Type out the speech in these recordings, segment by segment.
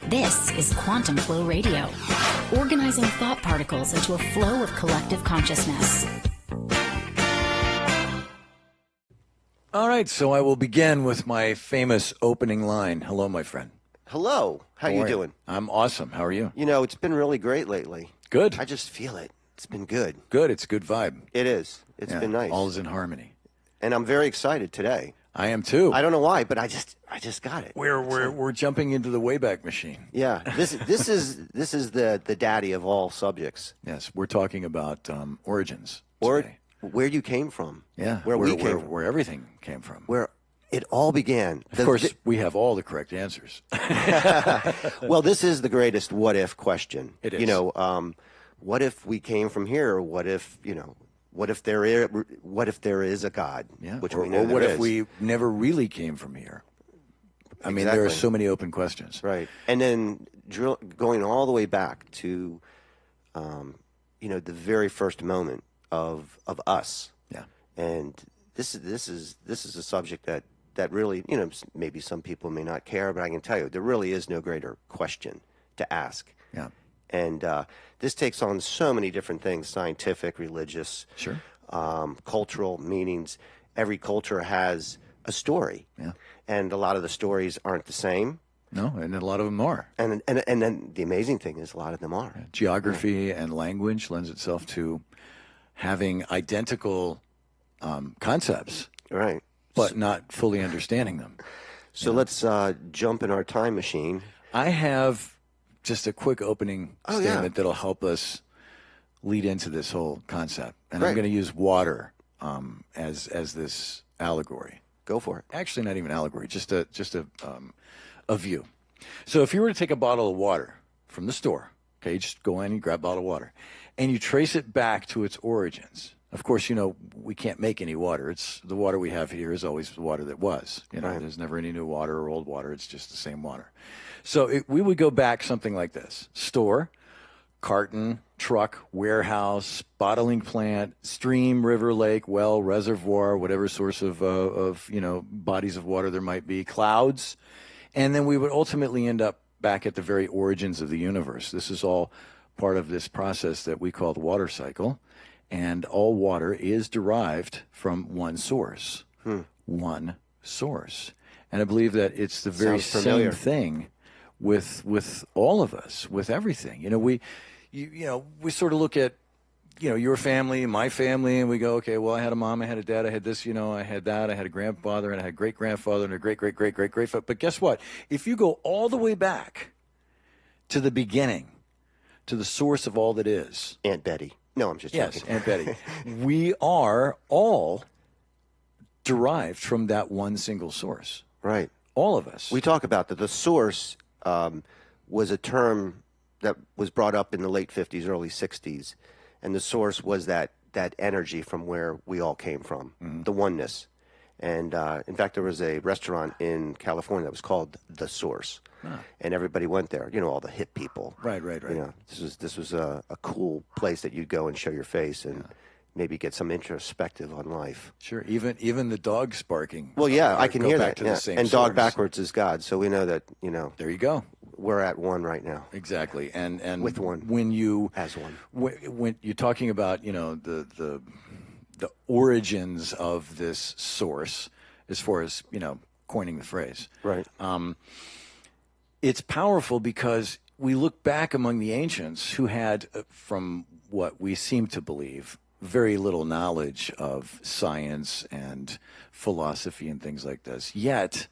This is Quantum Flow Radio, organizing thought particles into a flow of collective consciousness. All right, so I will begin with my famous opening line. Hello, my friend. Hello. How you doing? I'm awesome. How are you? You know, it's been really great lately. Good. I just feel it. It's been good. Good. It's a good vibe. It is. It's been nice. All is in harmony. And I'm very excited today. I am too. I don't know why, but I just got it. We're jumping into the Wayback Machine. Yeah. This is the daddy of all subjects. Yes, we're talking about origins. Or today. where you came from. Yeah. Where we came from. Where everything came from. Where it all began. Of course, we have all the correct answers. Well, this is the greatest what if question. It is. You know, what if we came from here? Or what if, what if there is a God? Yeah. Which or, we know or what there if is. we never really came from here? I mean, there are so many open questions. Right. And then going all the way back to, the very first moment of us. Yeah. And this is a subject that really, maybe some people may not care, but I can tell you there really is no greater question to ask. Yeah. And this takes on so many different things: scientific, religious, Sure. Cultural meanings. Every culture has a story. Yeah. And a lot of the stories aren't the same. No, and a lot of them are. And then the amazing thing is a lot of them are. Geography and language lends itself to having identical concepts, Right. but not fully understanding them. So let's jump in our time machine. I have just a quick opening Oh, statement that'll help us lead into this whole concept. And Great. I'm going to use water as this allegory. Go for it. Actually, not even allegory, just a view. So if you were to take a bottle of water from the store, okay, you just go in and grab a bottle of water, and you trace it back to its origins. Of course, we can't make any water. It's the water we have here is always the water that was. Right. There's never any new water or old water. It's just the same water. So we would go back something like this: store, carton, truck, warehouse, bottling plant, stream, river, lake, well, reservoir, whatever source of bodies of water there might be, clouds, and then we would ultimately end up back at the very origins of the universe. This is all part of this process that we call the water cycle, and all water is derived from one source. One source. And I believe that it's the very same thing with all of us, with everything. We sort of look at, your family, my family, and we go, okay, well, I had a mom, I had a dad, I had this, I had that, I had a grandfather, and I had a great-grandfather, and a great-great-great-great-great-great. But guess what? If you go all the way back to the beginning, to the source of all that is. Aunt Betty. No, I'm just joking. Yes, Aunt Betty. We are all derived from that one single source. Right. All of us. We talk about that. The source was a term that was brought up in the late 50s, early 60s. And the source was that energy from where we all came from, the oneness. And in fact, there was a restaurant in California that was called The Source. And everybody went there, all the hip people. Right. This was a cool place that you'd go and show your face and maybe get some introspective on life. Sure, even the dogs barking. Well, yeah, I can hear that. To the same and source. dog backwards is God, so we know that, There you go. We're at one right now. Exactly, and with one. When you as one. When you're talking about the origins of this source, as far as coining the phrase, right? It's powerful because we look back among the ancients who had, from what we seem to believe, very little knowledge of science and philosophy and things like this. Yet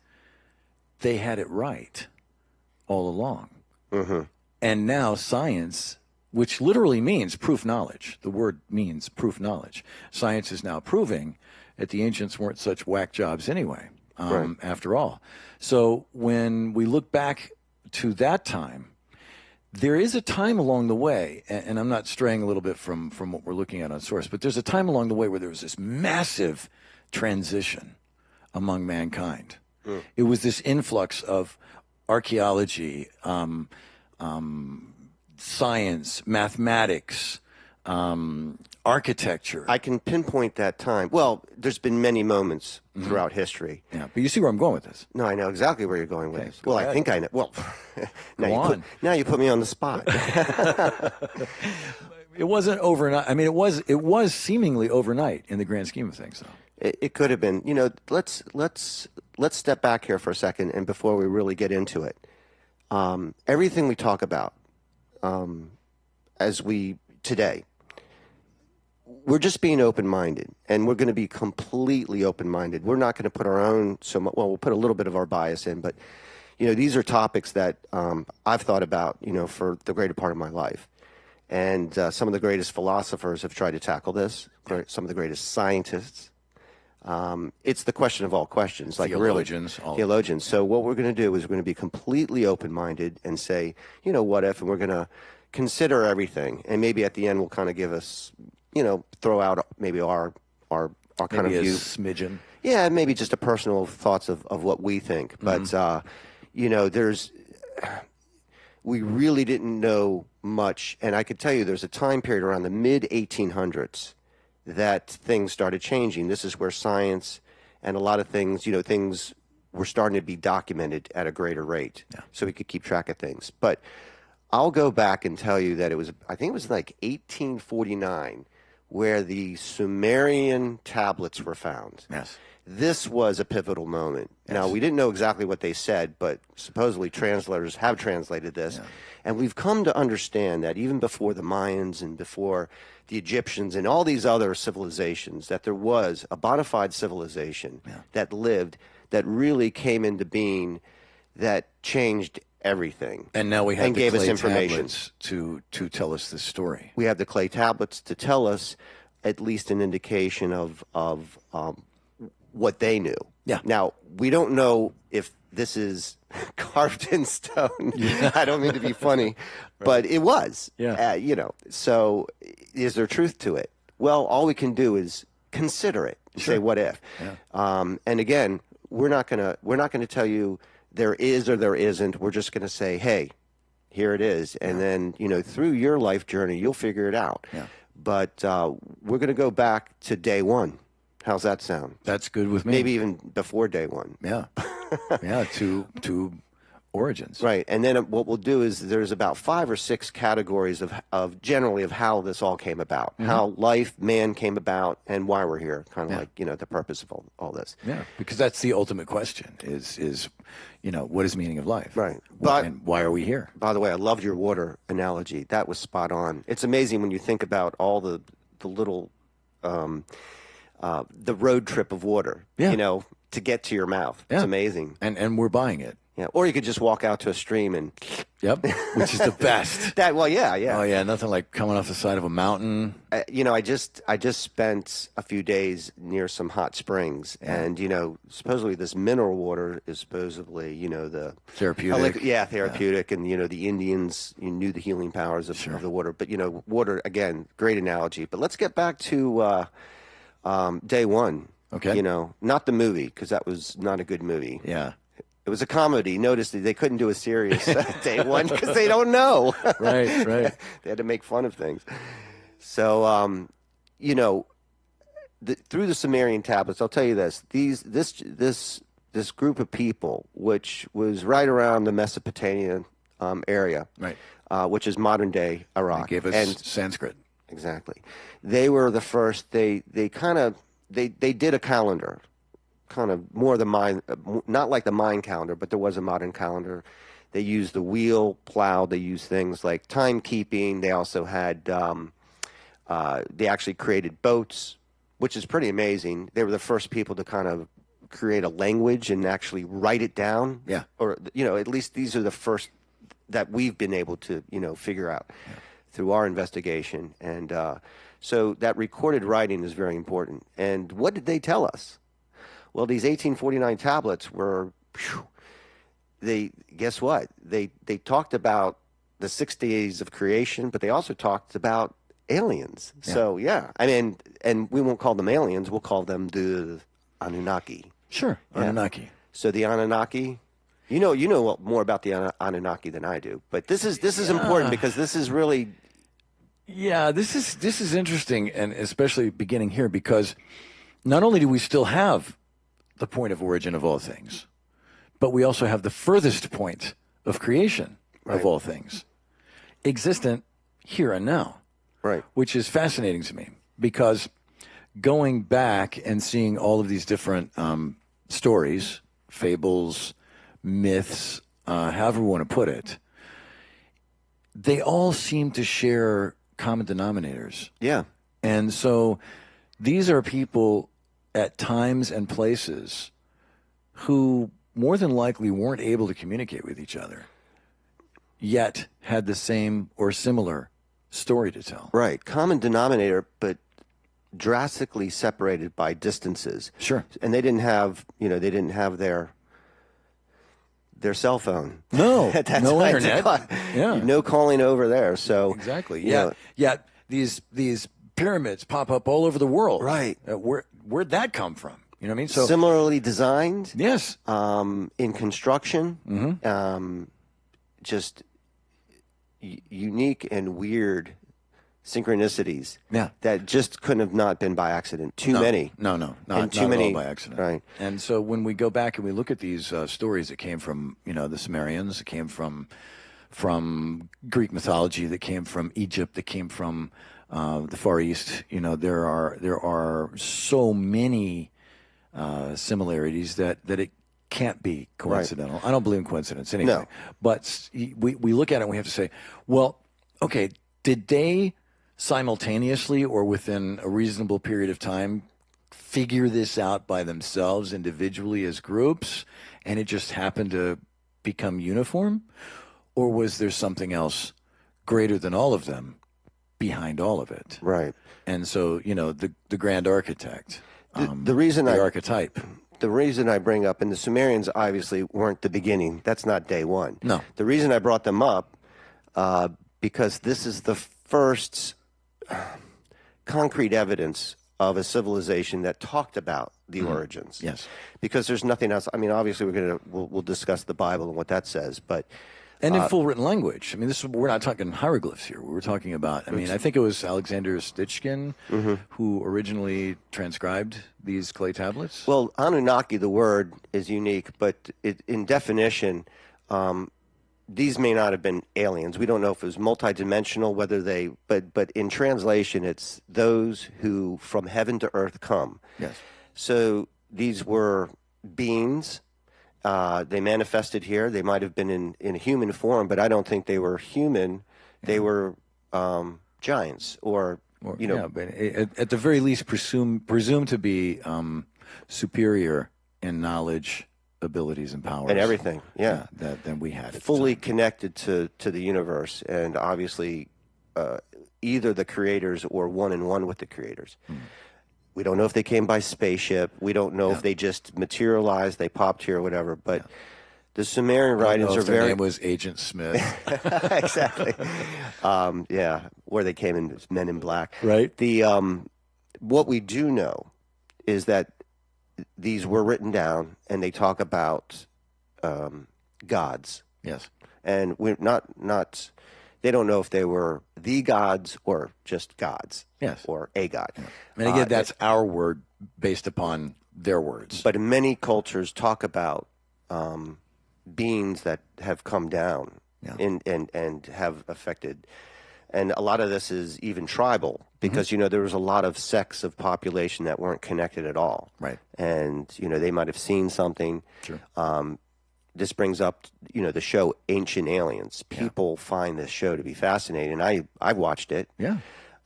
they had it right all along. Mm-hmm. And now science, which literally means proof knowledge, the word means proof knowledge. Science is now proving that the ancients weren't such whack jobs anyway, after all. So when we look back to that time, there is a time along the way, and I'm not straying a little bit from what we're looking at on Source, but there's a time along the way where there was this massive transition among mankind. It was this influx of archaeology, science, mathematics, architecture. I can pinpoint that time. Well, there's been many moments throughout history. Yeah, but you see where I'm going with this. No, I know exactly where you're going with this. Well, ahead. I think I know. Well, on. Now you put me on the spot. It wasn't overnight. I mean, it was seemingly overnight in the grand scheme of things, though. It could have been. You know, let's step back here for a second, and before we really get into it, everything we talk about, today, we're just being open-minded, and we're going to be completely open-minded. We're not going to put our own we'll put a little bit of our bias in, but you know, these are topics that I've thought about, you know, for the greater part of my life. And some of the greatest philosophers have tried to tackle this. Some of the greatest scientists. It's the question of all questions, like theologians. Theologians. So what we're going to do is we're going to be completely open-minded and say, you know, what if? And we're going to consider everything, and maybe at the end we'll kind of give us, you know, throw out maybe our kind Maybe of view. a smidgen. Yeah, maybe just a personal thoughts of what we think. But you know, we really didn't know much, and I could tell you there's a time period around the mid 1800s that things started changing. This is where science and a lot of things, you know, things were starting to be documented at a greater rate, so we could keep track of things. But I'll go back and tell you that I think it was like 1849 where the Sumerian tablets were found. Yes. This was a pivotal moment. Yes. Now, we didn't know exactly what they said, but supposedly translators have translated this. Yeah. And we've come to understand that even before the Mayans and before the Egyptians and all these other civilizations, that there was a bona fide civilization that lived, that really came into being, that changed everything. And now we have and the gave clay us information tablets to tell us this story. We have the clay tablets to tell us at least an indication of what they knew. Yeah. Now, we don't know if this is carved in stone. Yeah. I don't mean to be funny, but it was. Yeah. You know, so is there truth to it? Well, all we can do is consider it. Sure. Say, what if? Yeah. And again, we're not gonna tell you there is or there isn't. We're just gonna say, hey, here it is, and then, you know, through your life journey, you'll figure it out. Yeah. But we're gonna go back to day one. How's that sound? That's good with me. Maybe even before day one. Yeah. Yeah, to origins. Right. And then what we'll do is there's about 5 or 6 categories of generally of how this all came about, how man came about, and why we're here, kind of like, you know, the purpose of all this. Yeah, because that's the ultimate question is, you know, what is the meaning of life? Right. And why are we here? By the way, I loved your water analogy. That was spot on. It's amazing when you think about all the little the road trip of water, you know, to get to your mouth. It's amazing. And we're buying it. Yeah. Or you could just walk out to a stream and... Yep, which is the best. Well, yeah. Oh, yeah, nothing like coming off the side of a mountain. You know, I just spent a few days near some hot springs, and, you know, supposedly this mineral water is supposedly, you know, the... Therapeutic. Therapeutic, and, you know, the Indians knew the healing powers of the water. But, you know, water, again, great analogy. But let's get back to day one. Okay. You know, not the movie, because that was not a good movie. Yeah. It was a comedy. Notice that they couldn't do a serious day one because they don't know. Right. They had to make fun of things. So, you know, through the Sumerian tablets, I'll tell you this: this group of people, which was right around the Mesopotamian area, right, which is modern day Iraq, they gave us Sanskrit. Exactly. They were the first. They did a calendar. Kind of more the Mayan, not like the Mayan calendar, but there was a modern calendar. They used the wheel, plow. They used things like timekeeping. They also had, they actually created boats, which is pretty amazing. They were the first people to kind of create a language and actually write it down. Yeah. Or, you know, at least these are the first that we've been able to, you know, figure out through our investigation. And so that recorded writing is very important. And what did they tell us? Well, these 1849 tablets were, guess what? They talked about the 6 days of creation, but they also talked about aliens. Yeah. So, I mean, and we won't call them aliens, we'll call them the Anunnaki. Sure, Anunnaki. So the Anunnaki, you know more about the Anunnaki than I do, but this is important because this is really Yeah, this is interesting, and especially beginning here, because not only do we still have the point of origin of all things, but we also have the furthest point of creation of all things, existent here and now, Right. which is fascinating to me, because going back and seeing all of these different stories, fables, myths, however we want to put it, they all seem to share common denominators. Yeah. And so these are people at times and places who more than likely weren't able to communicate with each other, yet had the same or similar story to tell. Right. Common denominator, but drastically separated by distances. Sure. And they didn't have, their cell phone. No, At that no time. internet. Yeah. No calling over there. So Exactly. you Yeah. know, Yeah. These pyramids pop up all over the world. Right. Where'd that come from? You know what I mean? So similarly designed. yes. In construction. Just unique and weird synchronicities. Yeah. That just couldn't have not been by accident. Too many. No, not too at many all by accident. Right. And so when we go back and we look at these stories that came from, the Sumerians, that came from Greek mythology, that came from Egypt, that came from the Far East, there are so many similarities that it can't be coincidental. I don't believe in coincidence anyway. No. But we look at it and we have to say, well, okay, did they simultaneously or within a reasonable period of time figure this out by themselves individually as groups, and it just happened to become uniform? Or was there something else greater than all of them behind all of it? Right. And so, the grand architect, The reason the archetype. The reason I bring up, and the Sumerians obviously weren't the beginning. That's not day one. No. The reason I brought them up, because this is the first concrete evidence of a civilization that talked about the origins. Yes. Because there's nothing else. I mean, obviously we'll discuss the Bible and what that says, but And in full written language. I mean, we're not talking hieroglyphs here. We're talking about, I think it was Alexander Stichkin who originally transcribed these clay tablets. well, Anunnaki, the word is unique, but in definition, these may not have been aliens. We don't know if it was multidimensional, but in translation, it's those who from heaven to earth come. Yes. So these were beings. They manifested here. They might have been in human form, but I don't think they were human. They were giants, or Yeah, but at the very least, presumed to be superior in knowledge, abilities, and powers. and everything. Yeah, than we had. fully connected to the universe, and obviously either the creators or one in one with the creators. We don't know if they came by spaceship. We don't know if they just materialized, they popped here or whatever. But the Sumerian writings are their very name was Agent Smith. exactly. Where they came in as Men in Black. Right. The what we do know is that these were written down, and they talk about gods, Yes. and we're not. They don't know if they were the gods or just gods. Yes. Or a god. And again, that's our word based upon their words. But many cultures talk about beings that have come down and have affected. And a lot of this is even tribal, because, there was a lot of sects of population that weren't connected at all. Right. And, they might have seen something. Sure. This brings up, the show Ancient Aliens. People find this show to be fascinating. I've watched it. Yeah.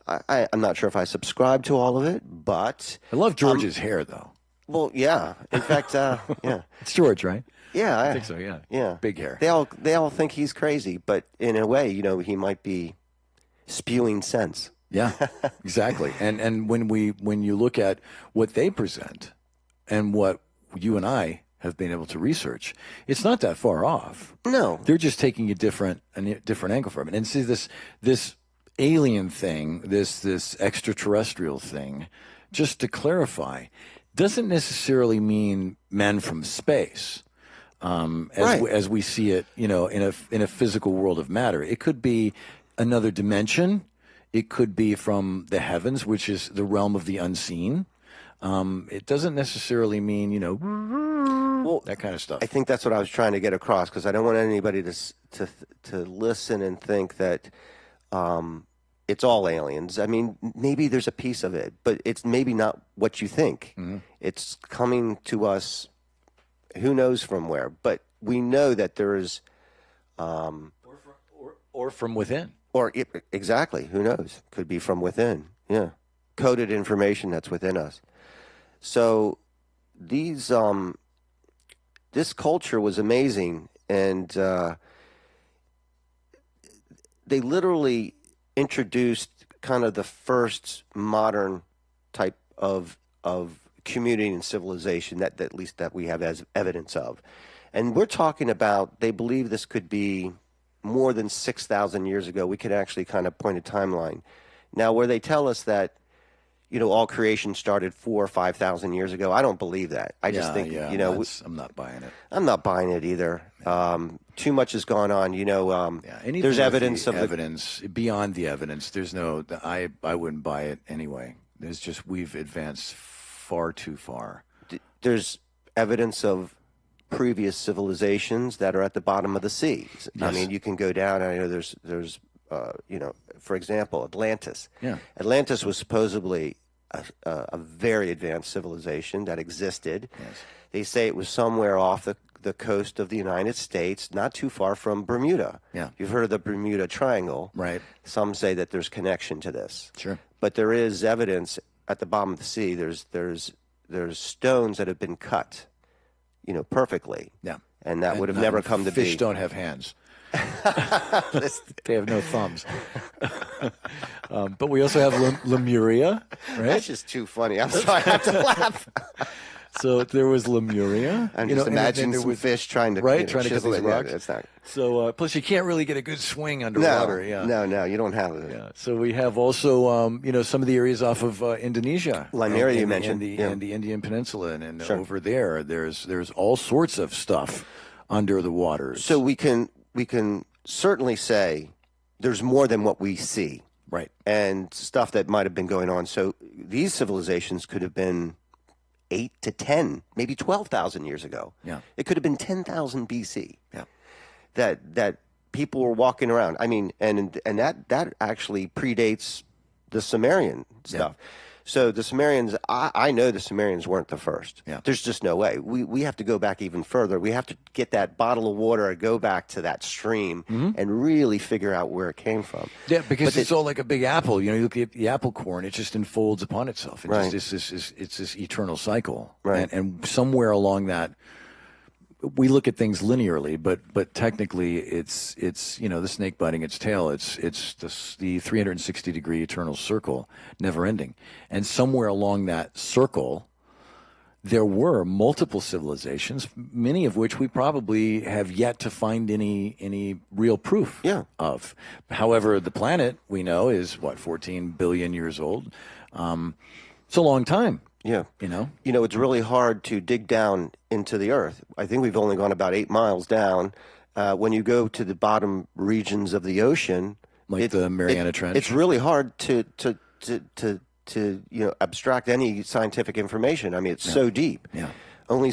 I'm not sure if I subscribe to all of it, but I love George's hair, though. well, yeah. In fact, yeah, It's George, right? yeah, I think so, yeah. yeah. Big hair. They all think he's crazy, but in a way, he might be spewing sense. Yeah, exactly. And when you look at what they present and what you and I have been able to research, it's not that far off. No, They're just taking a different angle from it. And see, this alien thing, this extraterrestrial thing, just to clarify, doesn't necessarily mean men from space. As we see it, in a physical world of matter. It could be another dimension. It could be from the heavens, which is the realm of the unseen. It doesn't necessarily mean, that kind of stuff. I think that's what I was trying to get across, because I don't want anybody to listen and think that it's all aliens. I mean, maybe there's a piece of it, but it's maybe not what you think. Mm-hmm. It's coming to us, who knows from where, but we know that there is... Or from within. Exactly, who knows? Could be from within, yeah. Coded information that's within us. So these... this culture was amazing, and they literally introduced kind of the first modern type of community and civilization that at least that we have as evidence of. And we're talking about, they believe this could be more than 6,000 years ago. We could actually kind of point a timeline. Now, where they tell us that, all creation started 4,000 or 5,000 years ago, I don't believe that. I just think, I'm not buying it. I'm not buying it either. Too much has gone on. There's evidence of evidence beyond the evidence. There's no. I wouldn't buy it anyway. There's just, we've advanced far too far. There's evidence of previous civilizations that are at the bottom of the sea. Yes. I mean, you can go down. I know there's for example, Atlantis. Yeah. Atlantis was supposedly a very advanced civilization that existed. Yes. They say it was somewhere off the coast of the United States, not too far from Bermuda. Yeah. You've heard of the Bermuda Triangle. Right. Some say that there's connection to this. Sure. But there is evidence at the bottom of the sea. There's stones that have been cut, perfectly. Yeah. And that would have never come to be. Fish don't have hands. They have no thumbs. But we also have Lemuria, right? That's just too funny. I'm sorry, I have to laugh. So there was Lemuria. I'm just imagining some fish trying to trying to get these rocks. Yeah, it's not. So plus you can't really get a good swing underwater. No, you don't have it. Yeah. So we have also some of the areas off of Indonesia, Lemuria you mentioned, and the Indian Peninsula, and over there there's all sorts of stuff under the waters. So we can certainly say there's more than what we see. Right. And stuff that might have been going on. So these civilizations could have been 8 to 10, maybe 12,000 years ago. Yeah. It could have been 10,000 BC. Yeah. That people were walking around. I mean, and that actually predates the Sumerian stuff. Yeah. So the Sumerians, I know the Sumerians weren't the first. Yeah. There's just no way. We have to go back even further. We have to get that bottle of water and go back to that stream and really figure out where it came from. Yeah, because it's all like a big apple. You look at the apple core, and it just unfolds upon itself. Right. It's this eternal cycle. Right. And somewhere along that, we look at things linearly, but technically it's the snake biting its tail. It's the 360-degree eternal circle, never ending. And somewhere along that circle, there were multiple civilizations, many of which we probably have yet to find any real proof of. However, the planet we know is 14 billion years old. It's a long time. Yeah. It's really hard to dig down into the earth. I think we've only gone about 8 miles down. When you go to the bottom regions of the ocean, like the Mariana Trench, it's really hard to abstract any scientific information. I mean, it's so deep. Yeah. Only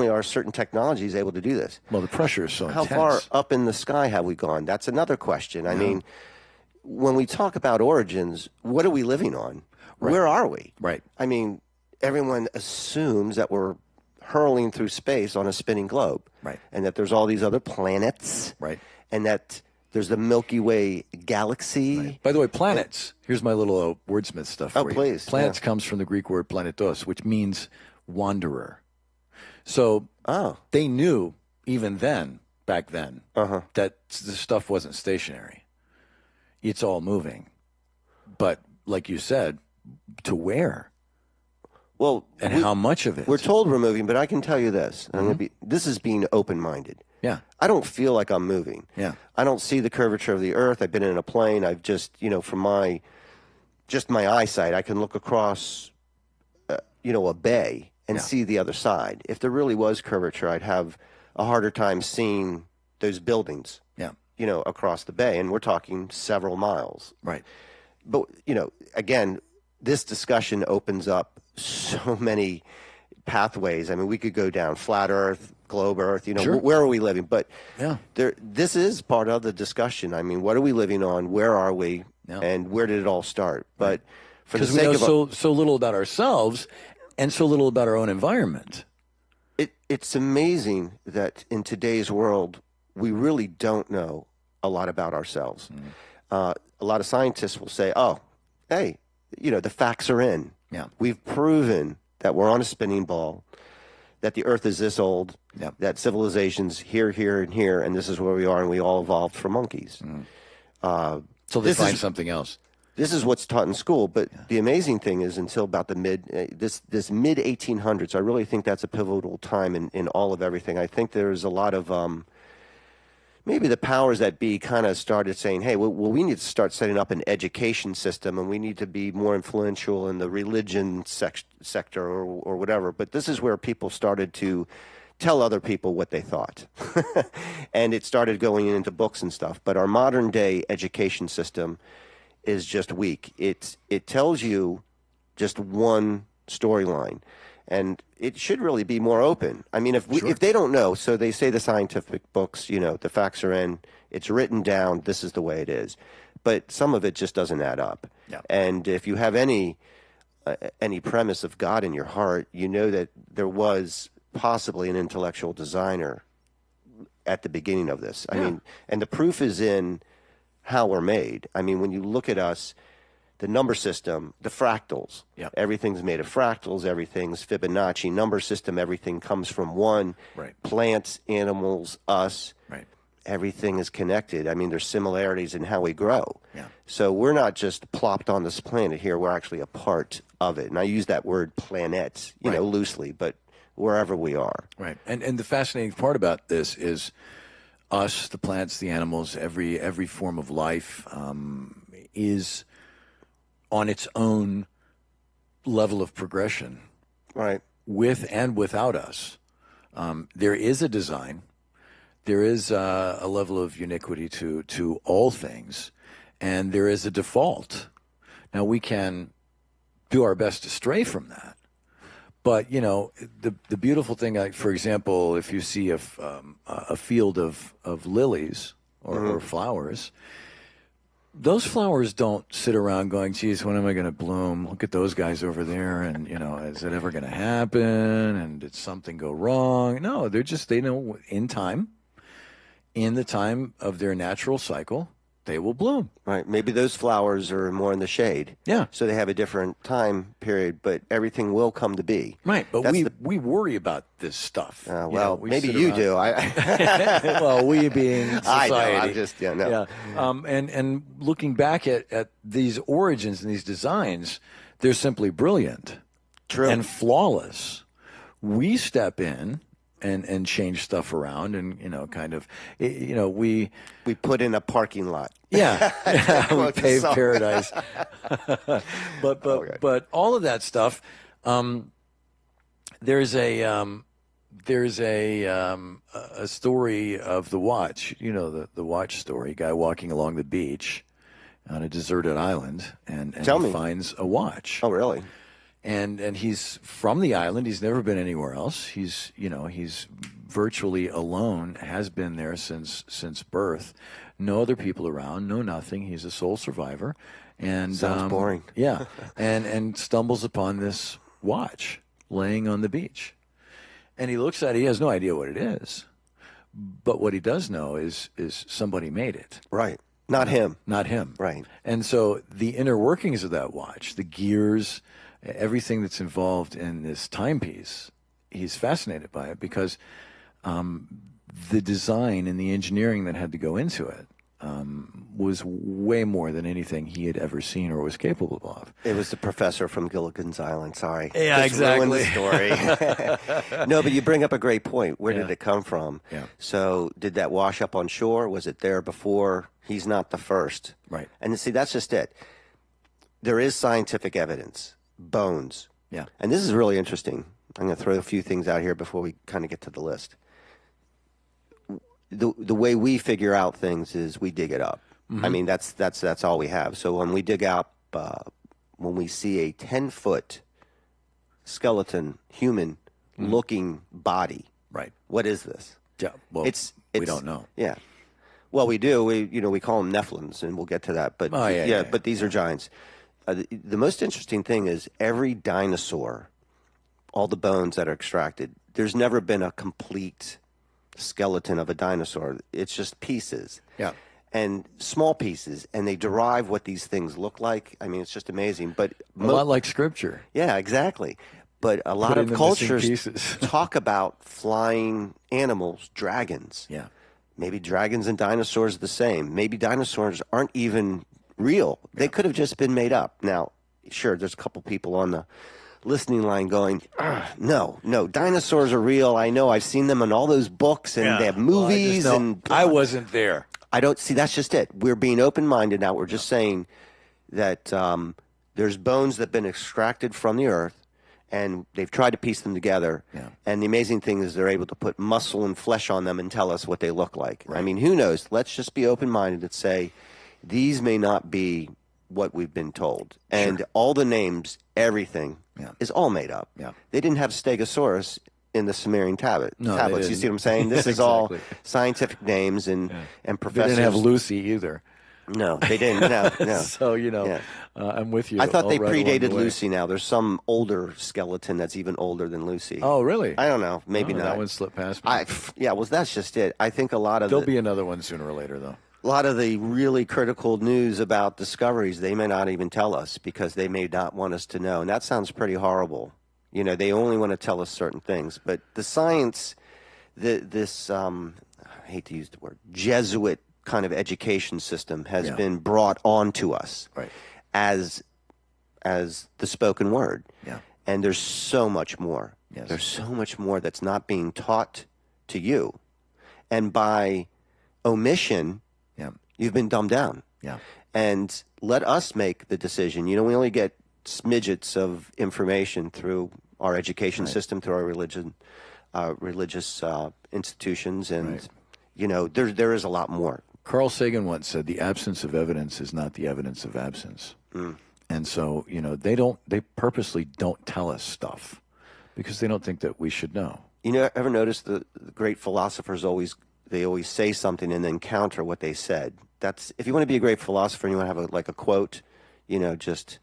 our certain technology is able to do this. Well, the pressure is so How intense. far up in the sky have we gone? That's another question. I mean, when we talk about origins, what are we living on? Right. Where are we? Right. I mean, everyone assumes that we're hurling through space on a spinning globe. Right. And that there's all these other planets. Right. And that there's the Milky Way galaxy. Right. By the way, planets. Here's my little wordsmith stuff for you. Please. Planets comes from the Greek word planetos, which means wanderer. So they knew even then, back then, that the stuff wasn't stationary. It's all moving. But like you said, to where? Well, and how much of it? We're told we're moving, but I can tell you this. This is being open-minded. Yeah. I don't feel like I'm moving. Yeah. I don't see the curvature of the earth. I've been in a plane. I've just, from my eyesight, I can look across, a bay and see the other side. If there really was curvature, I'd have a harder time seeing those buildings. Yeah. across the bay, and we're talking several miles. Right. But, again, this discussion opens up so many pathways. I mean, we could go down flat Earth, globe Earth, Sure. where are we living? But Yeah. this is part of the discussion. I mean, what are we living on? Where are we? Yeah. And where did it all start? But for the Because we sake know of so little about ourselves and so little about our own environment. it's amazing that in today's world, we really don't know a lot about ourselves. A lot of scientists will say, oh, hey, the facts are in. Yeah. We've proven that we're on a spinning ball, that the Earth is this old, Yep. that civilization's here, here, and here, and this is where we are, and we all evolved from monkeys. So they find something else. This is what's taught in school, but the amazing thing is until about the mid 1800s, I really think that's a pivotal time in all of everything. I think there's a lot of maybe the powers that be kind of started saying, hey, well, we need to start setting up an education system, and we need to be more influential in the religion sector or whatever. But this is where people started to tell other people what they thought. And it started going into books and stuff. But our modern day education system is just weak. It tells you just one storyline, and it should really be more open. I mean, if they don't know, so they say the scientific books, the facts are in, it's written down, this is the way it is, but some of it just doesn't add up. Yeah. And if you have any premise of God in your heart, you know that there was possibly an intellectual designer at the beginning of this. I mean, and the proof is in how we're made. I mean, when you look at us, the number system, the fractals, everything's made of fractals, everything's Fibonacci number system, everything comes from one. Right. Plants, animals, us, Right. everything is connected. I mean, there's similarities in how we grow. Yeah. So we're not just plopped on this planet here, we're actually a part of it. And I use that word planet, loosely, but wherever we are. Right. And the fascinating part about this is us, the plants, the animals, every form of life is on its own level of progression, Right. with and without us. There is a design. There is a level of uniquity to all things, and there is a default. Now, we can do our best to stray from that. But, the beautiful thing, like, for example, if you see a field of lilies or flowers, those flowers don't sit around going, geez, when am I going to bloom? Look at those guys over there. And, is it ever going to happen? And did something go wrong? No, they know in the time of their natural cycle, they will bloom. Right. Maybe those flowers are more in the shade. Yeah. So they have a different time period, but everything will come to be. Right. But we worry about this stuff. Maybe you do. Well, we being society. I know. I'm just, no. Yeah. And looking back at these origins and these designs, they're simply brilliant. True. And flawless. We step in and change stuff around, and we put in a parking lot. Yeah, we paved paradise. but all of that stuff. There's a story of the watch. The watch story. Guy walking along the beach on a deserted island, and he finds a watch. Oh, really? And he's from the island. He's never been anywhere else. He's virtually alone. Has been there since birth. No other people around. No nothing. He's a sole survivor. And sounds boring. Yeah. and stumbles upon this watch laying on the beach. And he looks at it. He has no idea what it is. But what he does know is somebody made it. Right. Not him. Not him. Right. And so the inner workings of that watch, the gears, everything that's involved in this timepiece, he's fascinated by it because the design and the engineering that had to go into it was way more than anything he had ever seen or was capable of. It was the professor from Gilligan's Island. Sorry. Yeah, just exactly. Ruined the story. No, but you bring up a great point. Where did it come from? Yeah. So did that wash up on shore? Was it there before? He's not the first. Right. And see, that's just it. There is scientific evidence. Bones. Yeah. And this is really interesting. I'm going to throw a few things out here before we kind of get to the list. the way we figure out things is we dig it up. Mm-hmm. I mean, that's all we have. So when we dig out, when we see a 10-foot skeleton, human-looking body, Right. what is this? Yeah. Well, we don't know. Yeah. Well, we do. We call them Nephilims, and we'll get to that. But but these are giants. The most interesting thing is every dinosaur, all the bones that are extracted, there's never been a complete skeleton of a dinosaur. It's just pieces. Yeah. And small pieces, and they derive what these things look like. I mean, it's just amazing. But a lot like scripture. Yeah, exactly. But a lot Put in of the cultures missing pieces. talk about flying animals, dragons. Yeah. Maybe dragons and dinosaurs are the same. Maybe dinosaurs aren't even real. They could have just been made up. Now, sure, there's a couple people on the listening line going, no, dinosaurs are real. I know. I've seen them in all those books, and they have movies. I wasn't there. I don't see. That's just it. We're being open-minded now. We're just saying that there's bones that have been extracted from the earth, and they've tried to piece them together. Yeah. And the amazing thing is they're able to put muscle and flesh on them and tell us what they look like. Right. I mean, who knows? Let's just be open-minded and say these may not be what we've been told. And all the names, everything, is all made up. Yeah. They didn't have Stegosaurus in the Sumerian tablets. You see what I'm saying? This is all scientific names and professors. They didn't have Lucy either. No, they didn't. No. So, I'm with you. I thought they right along predated the way. Lucy now. There's some older skeleton that's even older than Lucy. Oh, really? I don't know. Maybe not. That one slipped past me. Well, that's just it. I think a lot of There'll be another one sooner or later, though. A lot of the really critical news about discoveries, they may not even tell us because they may not want us to know. And that sounds pretty horrible. They only want to tell us certain things. But the science, this I hate to use the word, Jesuit kind of education system has been brought on to us as the spoken word. Yeah. And there's so much more. Yes. There's so much more that's not being taught to you. And by omission, you've been dumbed down. Yeah. And let us make the decision. We only get smidgets of information through our education system, through our religious institutions, and there is a lot more. Carl Sagan once said, "The absence of evidence is not the evidence of absence." And so, they purposely don't tell us stuff because they don't think that we should know. Ever notice the great philosophers always say something and then counter what they said? That's, if you want to be a great philosopher and you want to have a quote, just,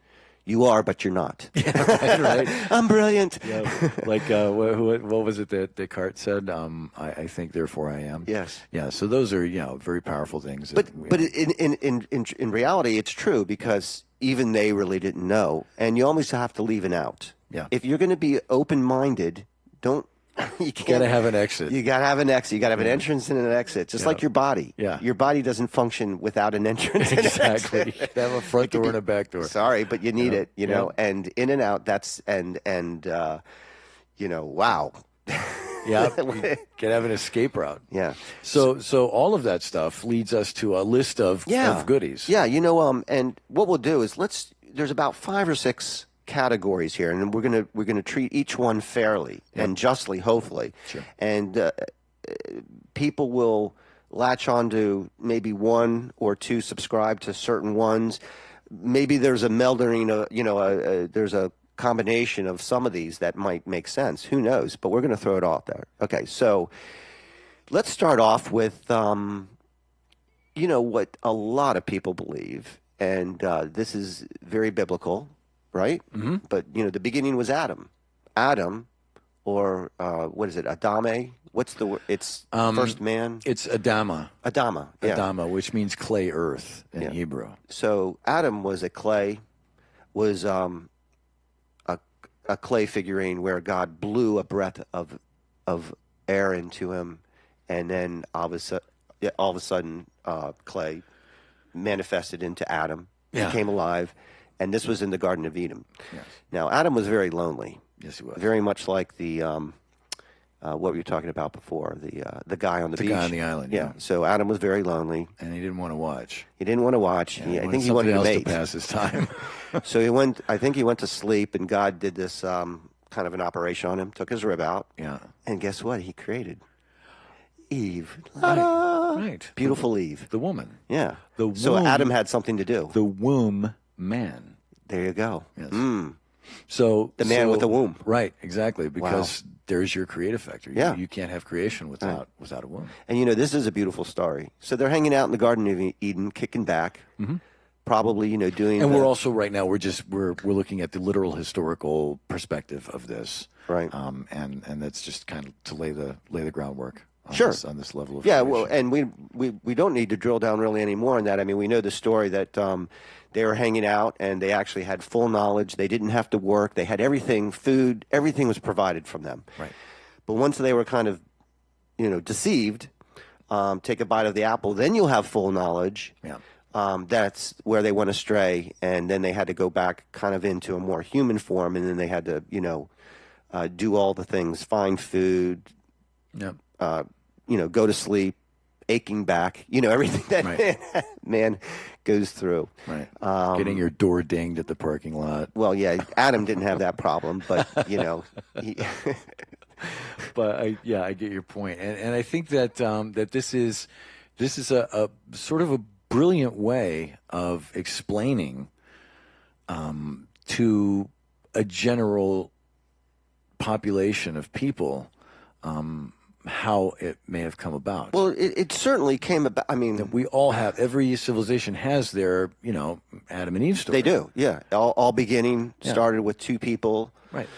you are, but you're not. Right. I'm brilliant. Yeah, like, what was it that Descartes said? I think, therefore I am. Yes. Yeah, so those are, very powerful things. But in reality, it's true because even they really didn't know. And you almost have to leave an out. Yeah. If you're going to be open-minded, you got to have an exit. You got to have an exit. You got to have an entrance and an exit, just like your body. Yeah. Your body doesn't function without an entrance and an exit. They have a front door and a back door. Sorry, but you need it, and in and out, that's, wow. Yeah, you can have an escape route. Yeah. So all of that stuff leads us to a list of goodies. Yeah, and what we'll do is there's about 5 or 6 categories here, and we're gonna treat each one fairly and justly, hopefully. Sure. And people will latch onto maybe 1 or 2, subscribe to certain ones. Maybe there's a melding, there's a combination of some of these that might make sense. Who knows? But we're going to throw it out there. Okay, so let's start off with, what a lot of people believe, and this is very biblical. Right? Mm-hmm. But, the beginning was Adam. Adam, or what is it, Adame? What's the word? It's first man? It's Adama. Adama, yeah. Adama, which means clay earth in Hebrew. So Adam was a clay figurine where God blew a breath of air into him, and then all of a sudden clay manifested into Adam, became alive. And this was in the Garden of Eden. Yes. Now, Adam was very lonely. Yes, he was. Very much like the what were you talking about before? The guy on the beach. The guy on the island. Yeah. So Adam was very lonely, and he didn't want to watch. He didn't want to watch. Yeah, I think he wanted a mate to pass his time. So I think he went to sleep, and God did this kind of an operation on him. Took his rib out. Yeah. And guess what? He created Eve. Right. Beautiful Eve. The woman. Yeah. So womb- Adam had something to do. The womb man. There you go. Yes. So The man with the womb. Right, exactly, because there's your creative factor. Yeah. You can't have creation without a womb. And, this is a beautiful story. So they're hanging out in the Garden of Eden, kicking back, probably, doing. And we're also right now we're looking at the literal historical perspective of this, right? And that's just kind of to lay the groundwork. On this level of creation. Well, and we don't need to drill down really any more on that. I mean, we know the story that they were hanging out and they actually had full knowledge. They didn't have to work. They had everything, food, everything was provided from them. Right. But once they were kind of, deceived, take a bite of the apple, then you'll have full knowledge. Yeah. That's where they went astray, and then they had to go back kind of into a more human form, and then they had to, do all the things, find food, go to sleep, aching back, everything that man goes through. Right. Getting your door dinged at the parking lot. Well, yeah, Adam didn't have that problem, but, he But I get your point, and I think that that this is a sort of a brilliant way of explaining to a general population of people how it may have come about. Well, it certainly came about. I mean, we all have, every civilization has their, Adam and Eve story. They do, yeah. All beginning started with two people. Right.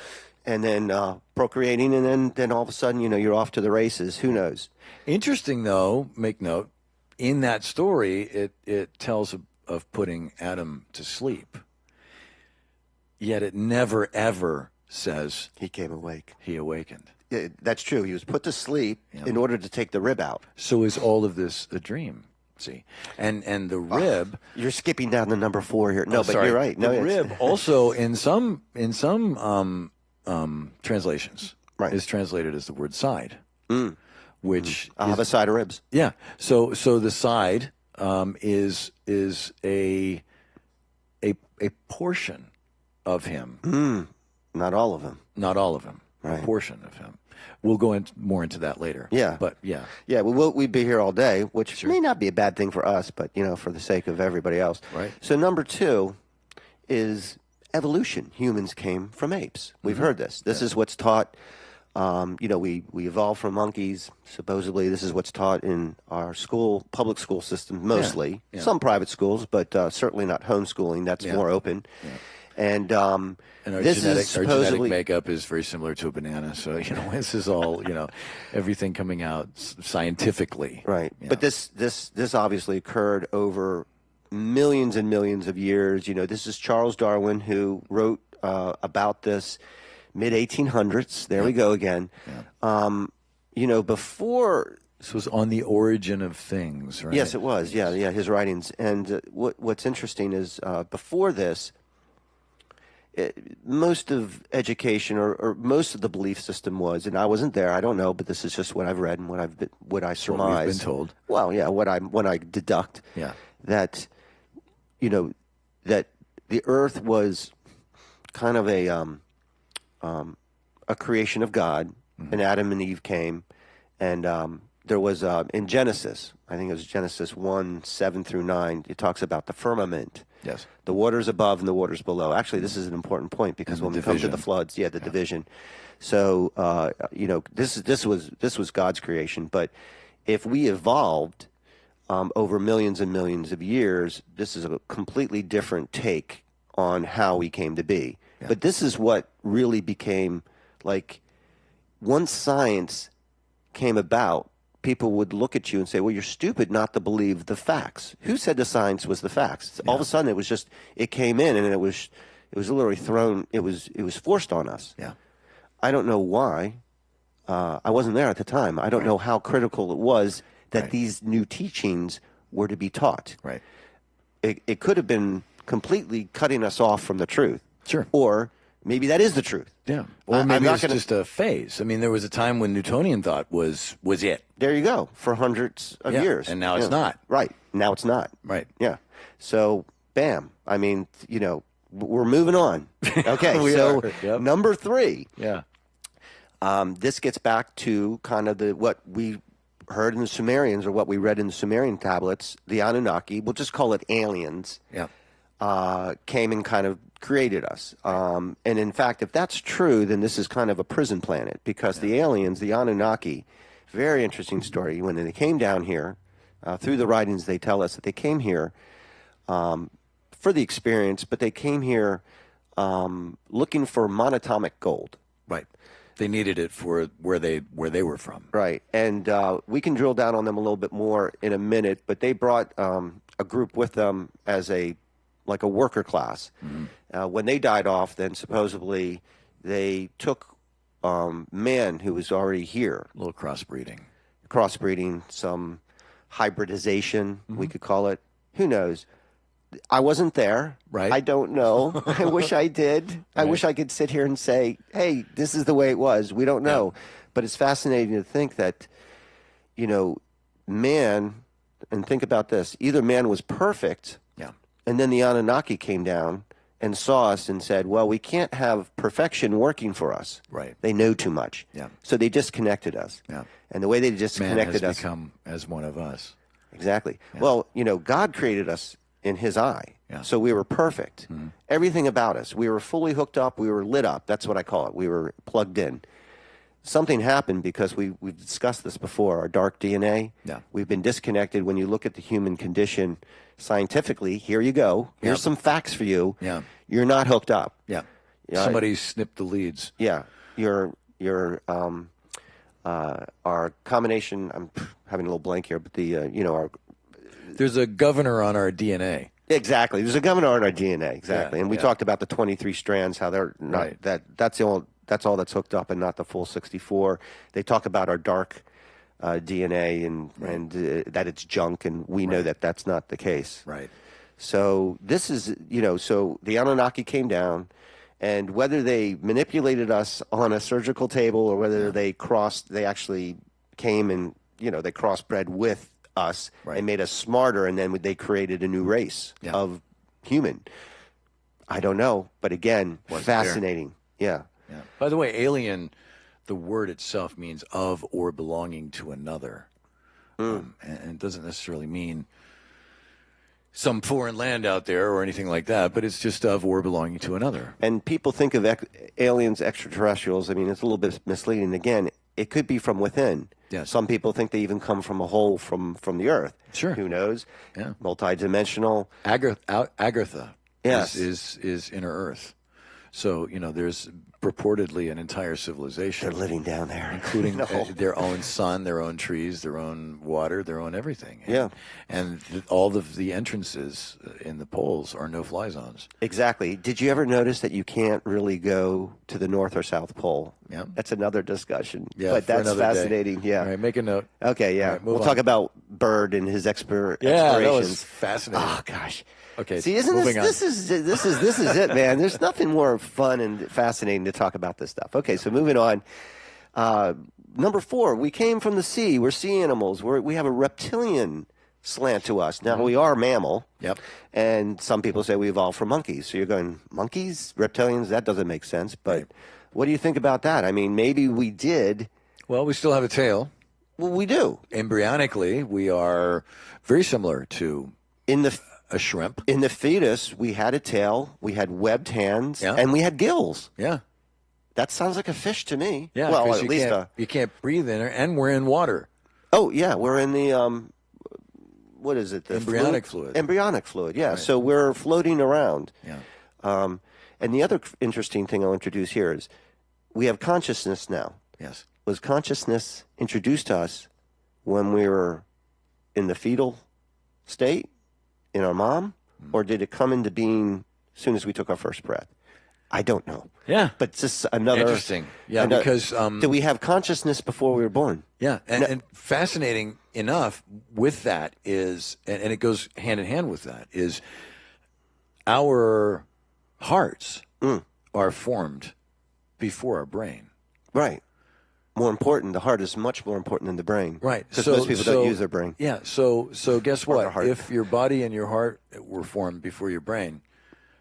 And then procreating, and then all of a sudden, you're off to the races. Who knows? Interesting, though, make note, in that story, it tells of putting Adam to sleep. Yet it never, ever says he came awake. He awakened. Yeah, that's true. He was put to sleep in order to take the rib out. So is all of this a dream? See, and the rib. You're skipping down to number 4 here. No, but sorry. you're right. No, the rib also in some translations is translated as the word side, which I'll have a side of ribs. Yeah. So the side is a portion of him. Not all of him. Not all of him. Right. A portion of him. We'll go more into that later. Yeah. But yeah. Yeah, we'd be here all day, which may not be a bad thing for us, but, for the sake of everybody else. Right. So number 2 is evolution. Humans came from apes. We've heard this. This is what's taught. We evolved from monkeys. Supposedly, this is what's taught in our public school system, mostly. Yeah. Some private schools, but certainly not homeschooling. That's more open. Yeah. And our this genetic, is supposedly, our genetic makeup is very similar to a banana. So, this is all, everything coming out scientifically. Right. But this obviously occurred over millions and millions of years. This is Charles Darwin who wrote about this mid-1800s. There we go again. Yeah. Before... This was On the Origin of Things, right? Yes, it was. Yeah, his writings. And what's interesting is before this, most of education or most of the belief system was, and I wasn't there, I don't know, but this is just what I've read and what I surmise. What we've been told. Well, yeah, what I deduct. Yeah. That, that the earth was kind of a creation of God, and Adam and Eve came, and there was in Genesis, I think it was Genesis 1:7-9, it talks about the firmament. Yes. The waters above and the waters below. Actually, this is an important point because when we come to the floods, the division. So, this was God's creation. But if we evolved over millions and millions of years, this is a completely different take on how we came to be. Yeah. But this is what really became, like, once science came about, people would look at you and say, well, you're stupid not to believe the facts. Who said the science was the facts? Yeah. All of a sudden, it came in, and it was literally thrown, it was forced on us. Yeah. I don't know why. I wasn't there at the time. I don't know how critical it was that these new teachings were to be taught. Right. It could have been completely cutting us off from the truth. Sure. Or maybe that is the truth. Yeah. Or maybe it's just a phase. I mean, there was a time when Newtonian thought was it. There you go. For hundreds of years. And now it's not. Right. Now it's not. Right. Yeah. So, bam. I mean, we're moving on. Okay. Number 3. Yeah. This gets back to kind of what we heard in the Sumerians, or what we read in the Sumerian tablets, the Anunnaki, we'll just call it aliens, came and kind of created us. And in fact, if that's true, then this is kind of a prison planet, because the aliens, the Anunnaki, very interesting story. When they came down here, through the writings, they tell us that they came here for the experience, but they came here looking for monatomic gold. Right. They needed it for where they were from. Right. And we can drill down on them a little bit more in a minute, but they brought a group with them as a worker class. When they died off, then supposedly they took man who was already here. A little crossbreeding. Crossbreeding, some hybridization, we could call it. Who knows? I wasn't there. Right. I don't know. I wish I did. I wish I could sit here and say, hey, this is the way it was. We don't know. But it's fascinating to think that, man, and think about this, either man was perfect, and then the Anunnaki came down and saw us and said, well, we can't have perfection working for us. Right. They know too much. Yeah. So they disconnected us. Yeah. And the way they disconnected man has us. become as one of us. Exactly. Yeah. Well, God created us in his eye. Yeah. So we were perfect. Everything about us. We were fully hooked up. We were lit up. That's what I call it. We were plugged in. Something happened because we've discussed this before, our dark DNA. Yeah. We've been disconnected. When you look at the human condition scientifically, here you go. Here's some facts for you. Yeah. You're not hooked up. Yeah. Somebody snipped the leads. Yeah. Our combination, I'm having a little blank here, but our There's a governor on our DNA. Exactly. There's a governor on our DNA. Exactly. Yeah, And we talked about the 23 strands, how they're not that's all that's hooked up and not the full 64. They talk about our dark DNA and that it's junk, and we know that that's not the case. Right. So this is, so the Anunnaki came down, and whether they manipulated us on a surgical table or whether they actually came and, they crossbred with us and made us smarter, and then they created a new race of human. I don't know, but again, fascinating. Yeah. By the way, alien, the word itself means of or belonging to another, and it doesn't necessarily mean some foreign land out there or anything like that, but it's just of or belonging to another. And people think of aliens, extraterrestrials. I mean, it's a little bit misleading. Again, it could be from within. Yes. Some people think they even come from a hole from the earth. Sure. Who knows? Yeah. Multidimensional. Agartha Yes. is inner Earth. So, there's purportedly an entire civilization. They're living down there. Including their own sun, their own trees, their own water, their own everything. And all of the entrances in the poles are no-fly zones. Exactly. Did you ever notice that you can't really go to the North or South Pole? Yeah. That's another discussion. Yeah, but that's fascinating. Day. Yeah. All right, make a note. Okay, yeah. Right, we'll talk about Bird and his explorations. That was fascinating. Oh gosh. Okay. See, isn't this is it, man? There's nothing more fun and fascinating to talk about this stuff. Okay, so moving on. Number 4, we came from the sea. We're sea animals. We have a reptilian slant to us. Now, we are mammal. Yep. And some people say we evolved from monkeys. So you're going, monkeys? Reptilians? That doesn't make sense. But what do you think about that? I mean, maybe we did. Well, we still have a tail. Well, we do. Embryonically, we are very similar to a shrimp. In the fetus, we had a tail, we had webbed hands, and we had gills. Yeah. That sounds like a fish to me. Yeah, well, at least you can't breathe in it, and we're in water. Oh, yeah, we're in the what is it? The embryonic fluid. Embryonic fluid. Yeah. Right. So we're floating around. Yeah. And the other interesting thing I'll introduce here is we have consciousness now. Yes. Was consciousness introduced to us when we were in the fetal state in our mom, or did it come into being as soon as we took our first breath? I don't know. Yeah. But just another... Interesting. Yeah, because... do we have consciousness before we were born? Yeah, and fascinating enough with that is, and it goes hand in hand with that, is our hearts are formed before our brain. Right. More important, the heart is much more important than the brain. Right. Because most people don't use their brain. Yeah, so guess Or their what? heart. If your body and your heart were formed before your brain,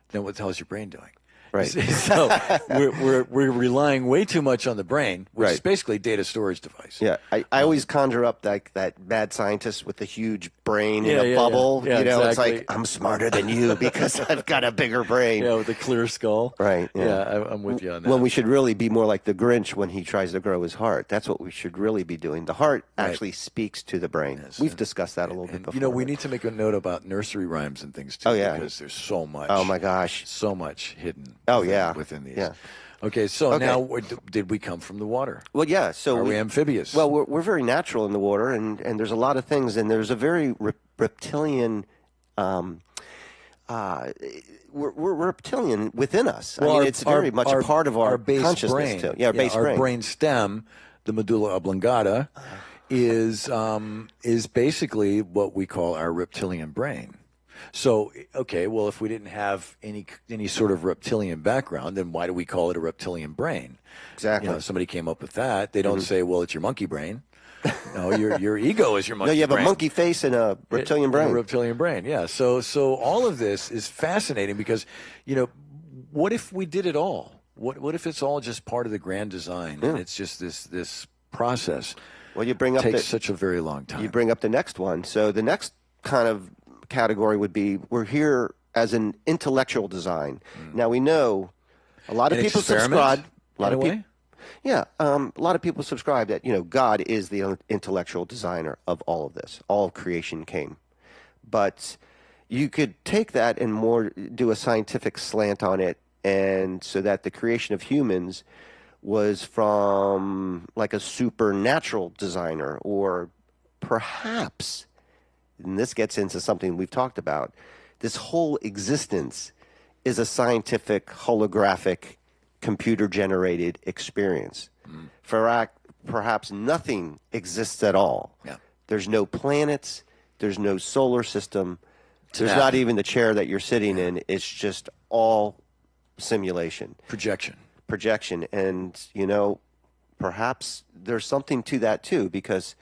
then what the hell is your brain doing? Right. So we're relying way too much on the brain, which is basically a data storage device. Yeah, I always conjure up that mad scientist with the huge brain in a bubble. Yeah, you know, exactly. It's like, I'm smarter than you because I've got a bigger brain. Yeah, with a clear skull. Right. Yeah, I'm with you on that. When we should really be more like the Grinch when he tries to grow his heart. That's what we should really be doing. The heart actually speaks to the brain. Yes, We've discussed that a little bit before. You know, we need to make a note about nursery rhymes and things too. Oh, yeah. Because there's so much. Oh my gosh. So much hidden. Within these. Yeah. Okay, so now did we come from the water? Well, yeah. So are we amphibious? Well, we're very natural in the water, and there's a lot of things, and there's a very reptilian. We're reptilian within us. Well, I mean, it's very much a part of our base consciousness brain. too. Yeah, base our brain. brain stem, the medulla oblongata, is basically what we call our reptilian brain. So, okay, well, if we didn't have any sort of reptilian background, then why do we call it a reptilian brain? Exactly. You know, somebody came up with that. They don't say, well, it's your monkey brain. No, your ego is your monkey brain. No, you have a monkey face and a reptilian brain. A reptilian brain, yeah. So all of this is fascinating because, you know, what if we did it all? What if it's all just part of the grand design and it's just this process? Well, you bring up takes such a very long time. You bring up the next one. So the next kind of category would be we're here as an intellectual design. Now we know a lot of people subscribe. A lot of people. Yeah, a lot of people subscribe that, you know, God is the intellectual designer of all of this. All of creation came. But you could take that and more do a scientific slant on it, and so that the creation of humans was from like a supernatural designer, or perhaps, and this gets into something we've talked about, this whole existence is a scientific holographic computer-generated experience. Perhaps nothing exists at all. Yeah. There's no planets. There's no solar system. There's not even the chair that you're sitting in. It's just all simulation. Projection. And, you know, perhaps there's something to that, too, because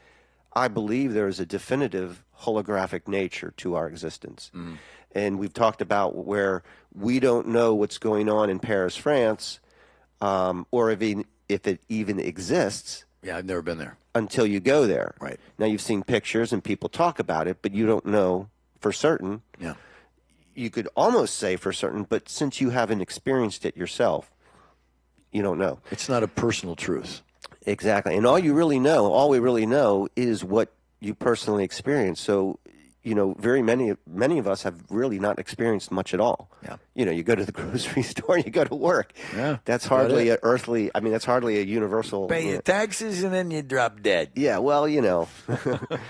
I believe there is a definitive holographic nature to our existence. And we've talked about where we don't know what's going on in Paris, France, or if it even exists. Yeah, I've never been there. Until you go there. Right. Now, you've seen pictures and people talk about it, but you don't know for certain. Yeah. You could almost say for certain, but since you haven't experienced it yourself, you don't know. It's not a personal truth. Exactly. And all we really know is what you personally experience. So, you know, many of us have really not experienced much at all. Yeah. You know, you go to the grocery store, you go to work. Yeah. That's hardly a earthly, I mean, that's hardly a universal. Pay your taxes and then you drop dead. Yeah, well, you know.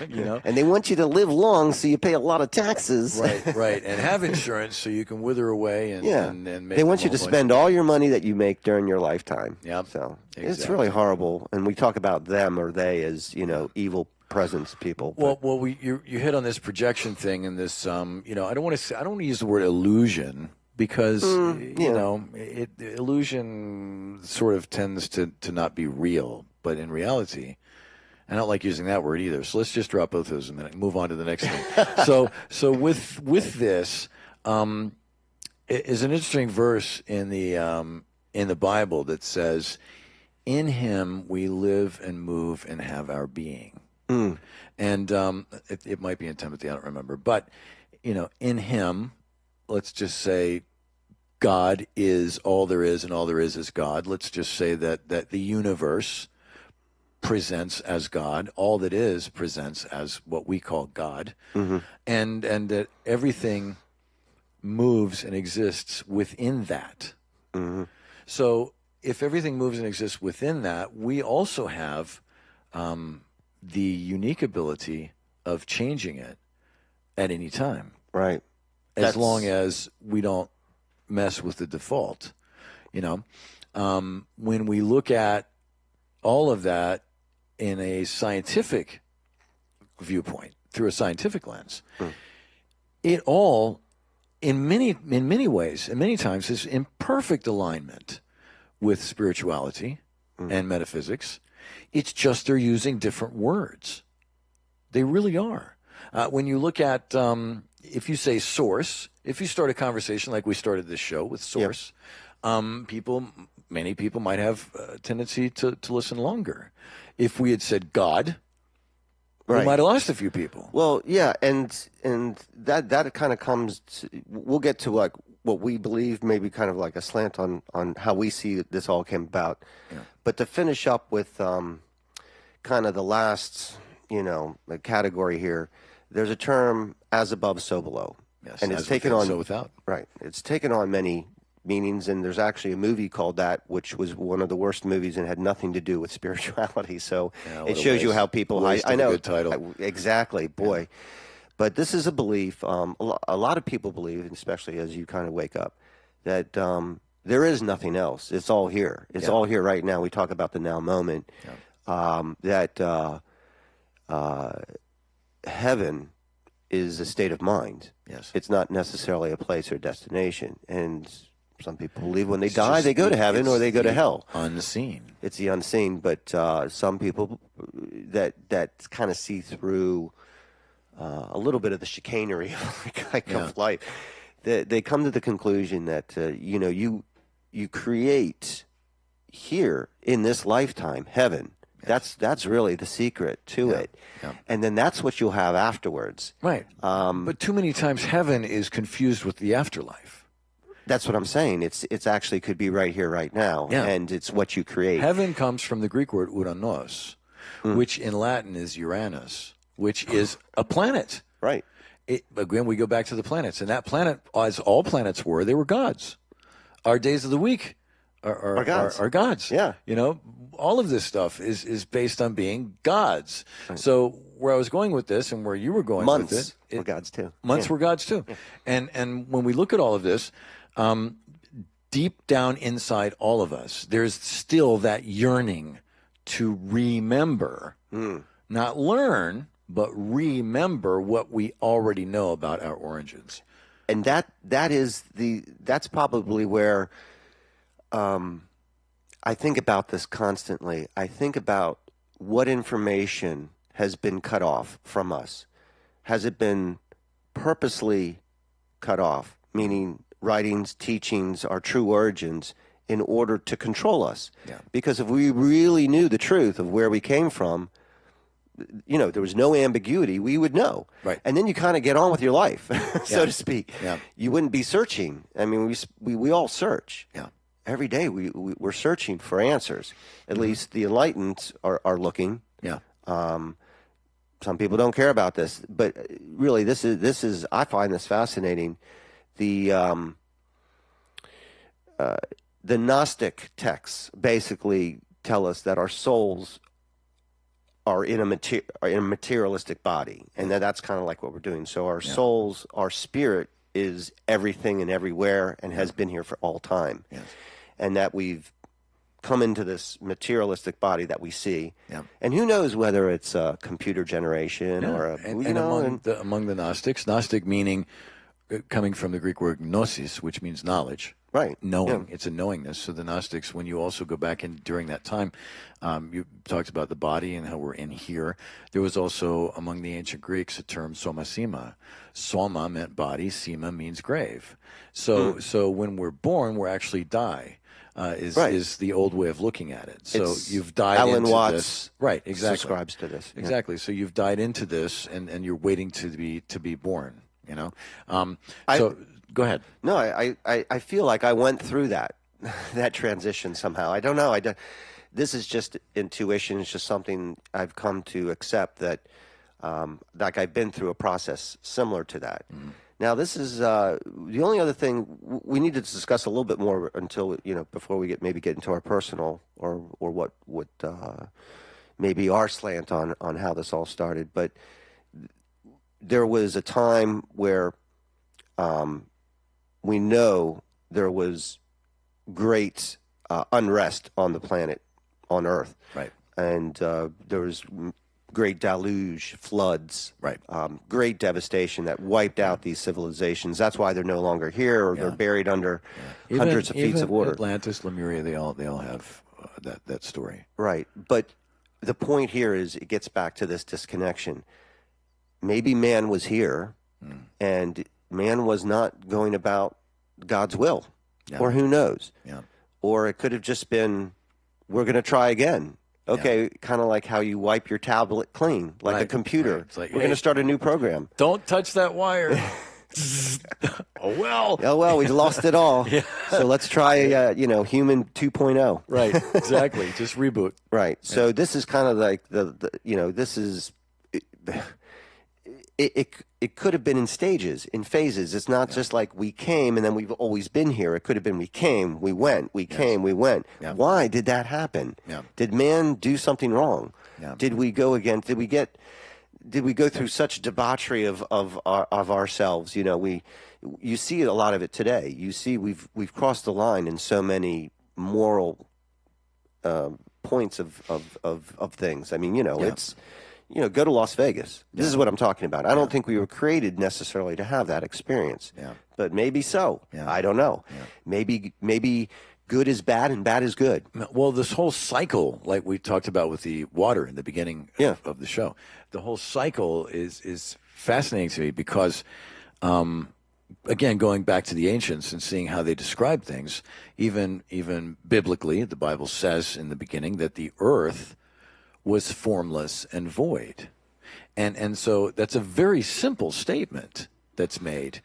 You know. And they want you to live long, so you pay a lot of taxes. Right. And have insurance so you can wither away and make they want you to spend all your money that you make during your lifetime. Yeah. So exactly. It's really horrible. And we talk about them or they as, you know, evil presence people. Well, you hit on this projection thing and this, you know, I don't want to use the word illusion because, you know, illusion sort of tends to not be real. But in reality, I don't like using that word either. So let's just drop both of those and then move on to the next thing. So with this, is an interesting verse in the Bible that says, "In Him we live and move and have our being." And it might be in Timothy, I don't remember. But, you know, in Him, let's just say God is all there is and all there is God. Let's just say that the universe presents as God. All that is presents as what we call God. And that everything moves and exists within that. So if everything moves and exists within that, we also have the unique ability of changing it at any time. Right. As long as we don't mess with the default. You know, when we look at all of that in a scientific viewpoint, through a scientific lens, it all, in many ways, and many times, is in perfect alignment with spirituality and metaphysics. It's just they're using different words. They really are. When you look at, if you say source, if you start a conversation like we started this show with source, many people might have a tendency to listen longer. If we had said God, we Right. might have lost a few people. Well, yeah, and that kind of comes. We'll get to like what we believe, maybe kind of like a slant on how we see this all came about. Yeah. But to finish up with kind of the last, category here, there's a term as above, so below, Yes, and as it's taken within, on so without. Right. It's taken on many meanings, and there's actually a movie called that, which was one of the worst movies and had nothing to do with spirituality. So Yeah, it shows you how people. I of a know good title. Exactly, boy. Yeah. But this is a belief. A lot of people believe, and especially as you kind of wake up, that there is nothing else. It's all here. It's all here right now. We talk about the now moment. Yeah. That heaven is a state of mind. Yes. It's not necessarily a place or destination. And some people believe when they die, they go to heaven or they go to hell. Unseen. It's the unseen. But some people that kind of see through a little bit of the chicanery of life, they come to the conclusion that, you create here in this lifetime heaven. That's really the secret to it. Yeah. And then that's what you'll have afterwards. Right. But too many times heaven is confused with the afterlife. That's what I'm saying. It's actually could be right here, right now. Yeah. And it's what you create. Heaven comes from the Greek word uranos, which in Latin is Uranus, which is a planet. Right. Again, we go back to the planets. And that planet, as all planets were, they were gods. Our days of the week are gods. Yeah. All of this stuff is based on being gods. Right. So where I was going with this and where you were going with it. Were gods too. Months were gods too. Yeah. And when we look at all of this, deep down inside all of us, there's still that yearning to remember, not learn, but remember what we already know about our origins. And that's probably where I think about this constantly. I think about what information has been cut off from us. Has it been purposely cut off, meaning writings, teachings, our true origins, in order to control us? Yeah. Because if we really knew the truth of where we came from, there was no ambiguity, we would know. Right. And then you kind of get on with your life, so to speak. Yeah. You wouldn't be searching. I mean, we all search. Yeah. Every day we're searching for answers. At least the enlightened are looking. Yeah. Some people don't care about this, but really this is I find this fascinating. The Gnostic texts basically tell us that our souls are in a materialistic body, and that's kind of like what we're doing. So our souls, our spirit is everything and everywhere and has been here for all time. Yes. And that we've come into this materialistic body that we see. Yeah. And who knows whether it's a computer generation or among the Gnostics, Gnostic meaning coming from the Greek word gnosis, which means knowledge. Right. Knowing. Yeah. It's a knowingness. So the Gnostics, when you also go back in during that time, you talked about the body and how we're in here. There was also among the ancient Greeks a term somasima. Soma meant body, sima means grave. So when we're born, we're actually die. Is the old way of looking at it. So you've died Alan into Watts this. Right, exactly. Subscribes to this. Yeah. Exactly. So you've died into this and you're waiting to be born, Go ahead. No, I feel like I went through that transition somehow. I don't know. This is just intuition. It's just something I've come to accept that like I've been through a process similar to that. Mm. Now, this is the only other thing we need to discuss a little bit more until, before we get into our personal or what maybe our slant on how this all started. But there was a time where we know there was great unrest on the planet, on Earth. Right. And there was great deluge, floods, right. Great devastation that wiped out these civilizations. That's why they're no longer here, or they're buried under hundreds of feet of water. Atlantis, Lemuria, they all have that story. Right. But the point here is it gets back to this disconnection. Maybe man was here, and man was not going about God's will. Yeah. Or who knows? Yeah. Or it could have just been, we're going to try again. Okay, kind of like how you wipe your tablet clean, like a computer. Right. It's like, we're going to start a new program. Don't touch that wire. Oh, well. Oh, well, we lost it all. So let's try, human 2.0. Right, exactly. Just reboot. Right. So this is kind of like this is it could have been in stages, in phases. It's not just like we came and then we've always been here. It could have been we came, we went, we came, we went. Yeah. Why did that happen? Yeah. Did man do something wrong? Yeah. Did we go against? Did we go through such debauchery of ourselves? You see a lot of it today. You see we've crossed the line in so many moral points of things. I mean, it's go to Las Vegas. This is what I'm talking about. I don't think we were created necessarily to have that experience. Yeah. But maybe so. Yeah. I don't know. Yeah. Maybe good is bad and bad is good. Well, this whole cycle, like we talked about with the water in the beginning of the show, the whole cycle is fascinating to me because, again, going back to the ancients and seeing how they describe things, even biblically, the Bible says in the beginning that the earth was formless and void. And so that's a very simple statement that's made,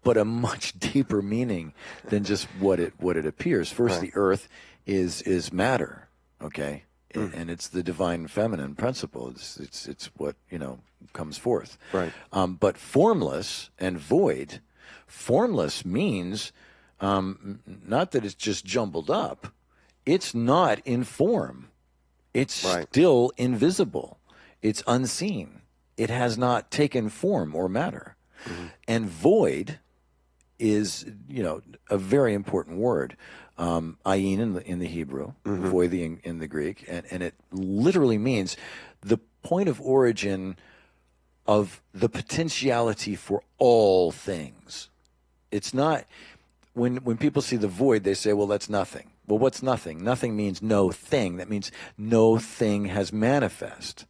but a much deeper meaning than just what it appears. First, the earth is matter, okay? And it's the divine feminine principle. It's what, comes forth. Right. But formless and void, formless means not that it's just jumbled up. It's not in form. It's still invisible. It's unseen. It has not taken form or matter. Mm-hmm. And void is, a very important word. Ayin in the Hebrew, void in the Greek, and it literally means the point of origin of the potentiality for all things. It's not, when people see the void, they say, well, that's nothing. Well, what's nothing? Nothing means no thing. That means no thing has manifest.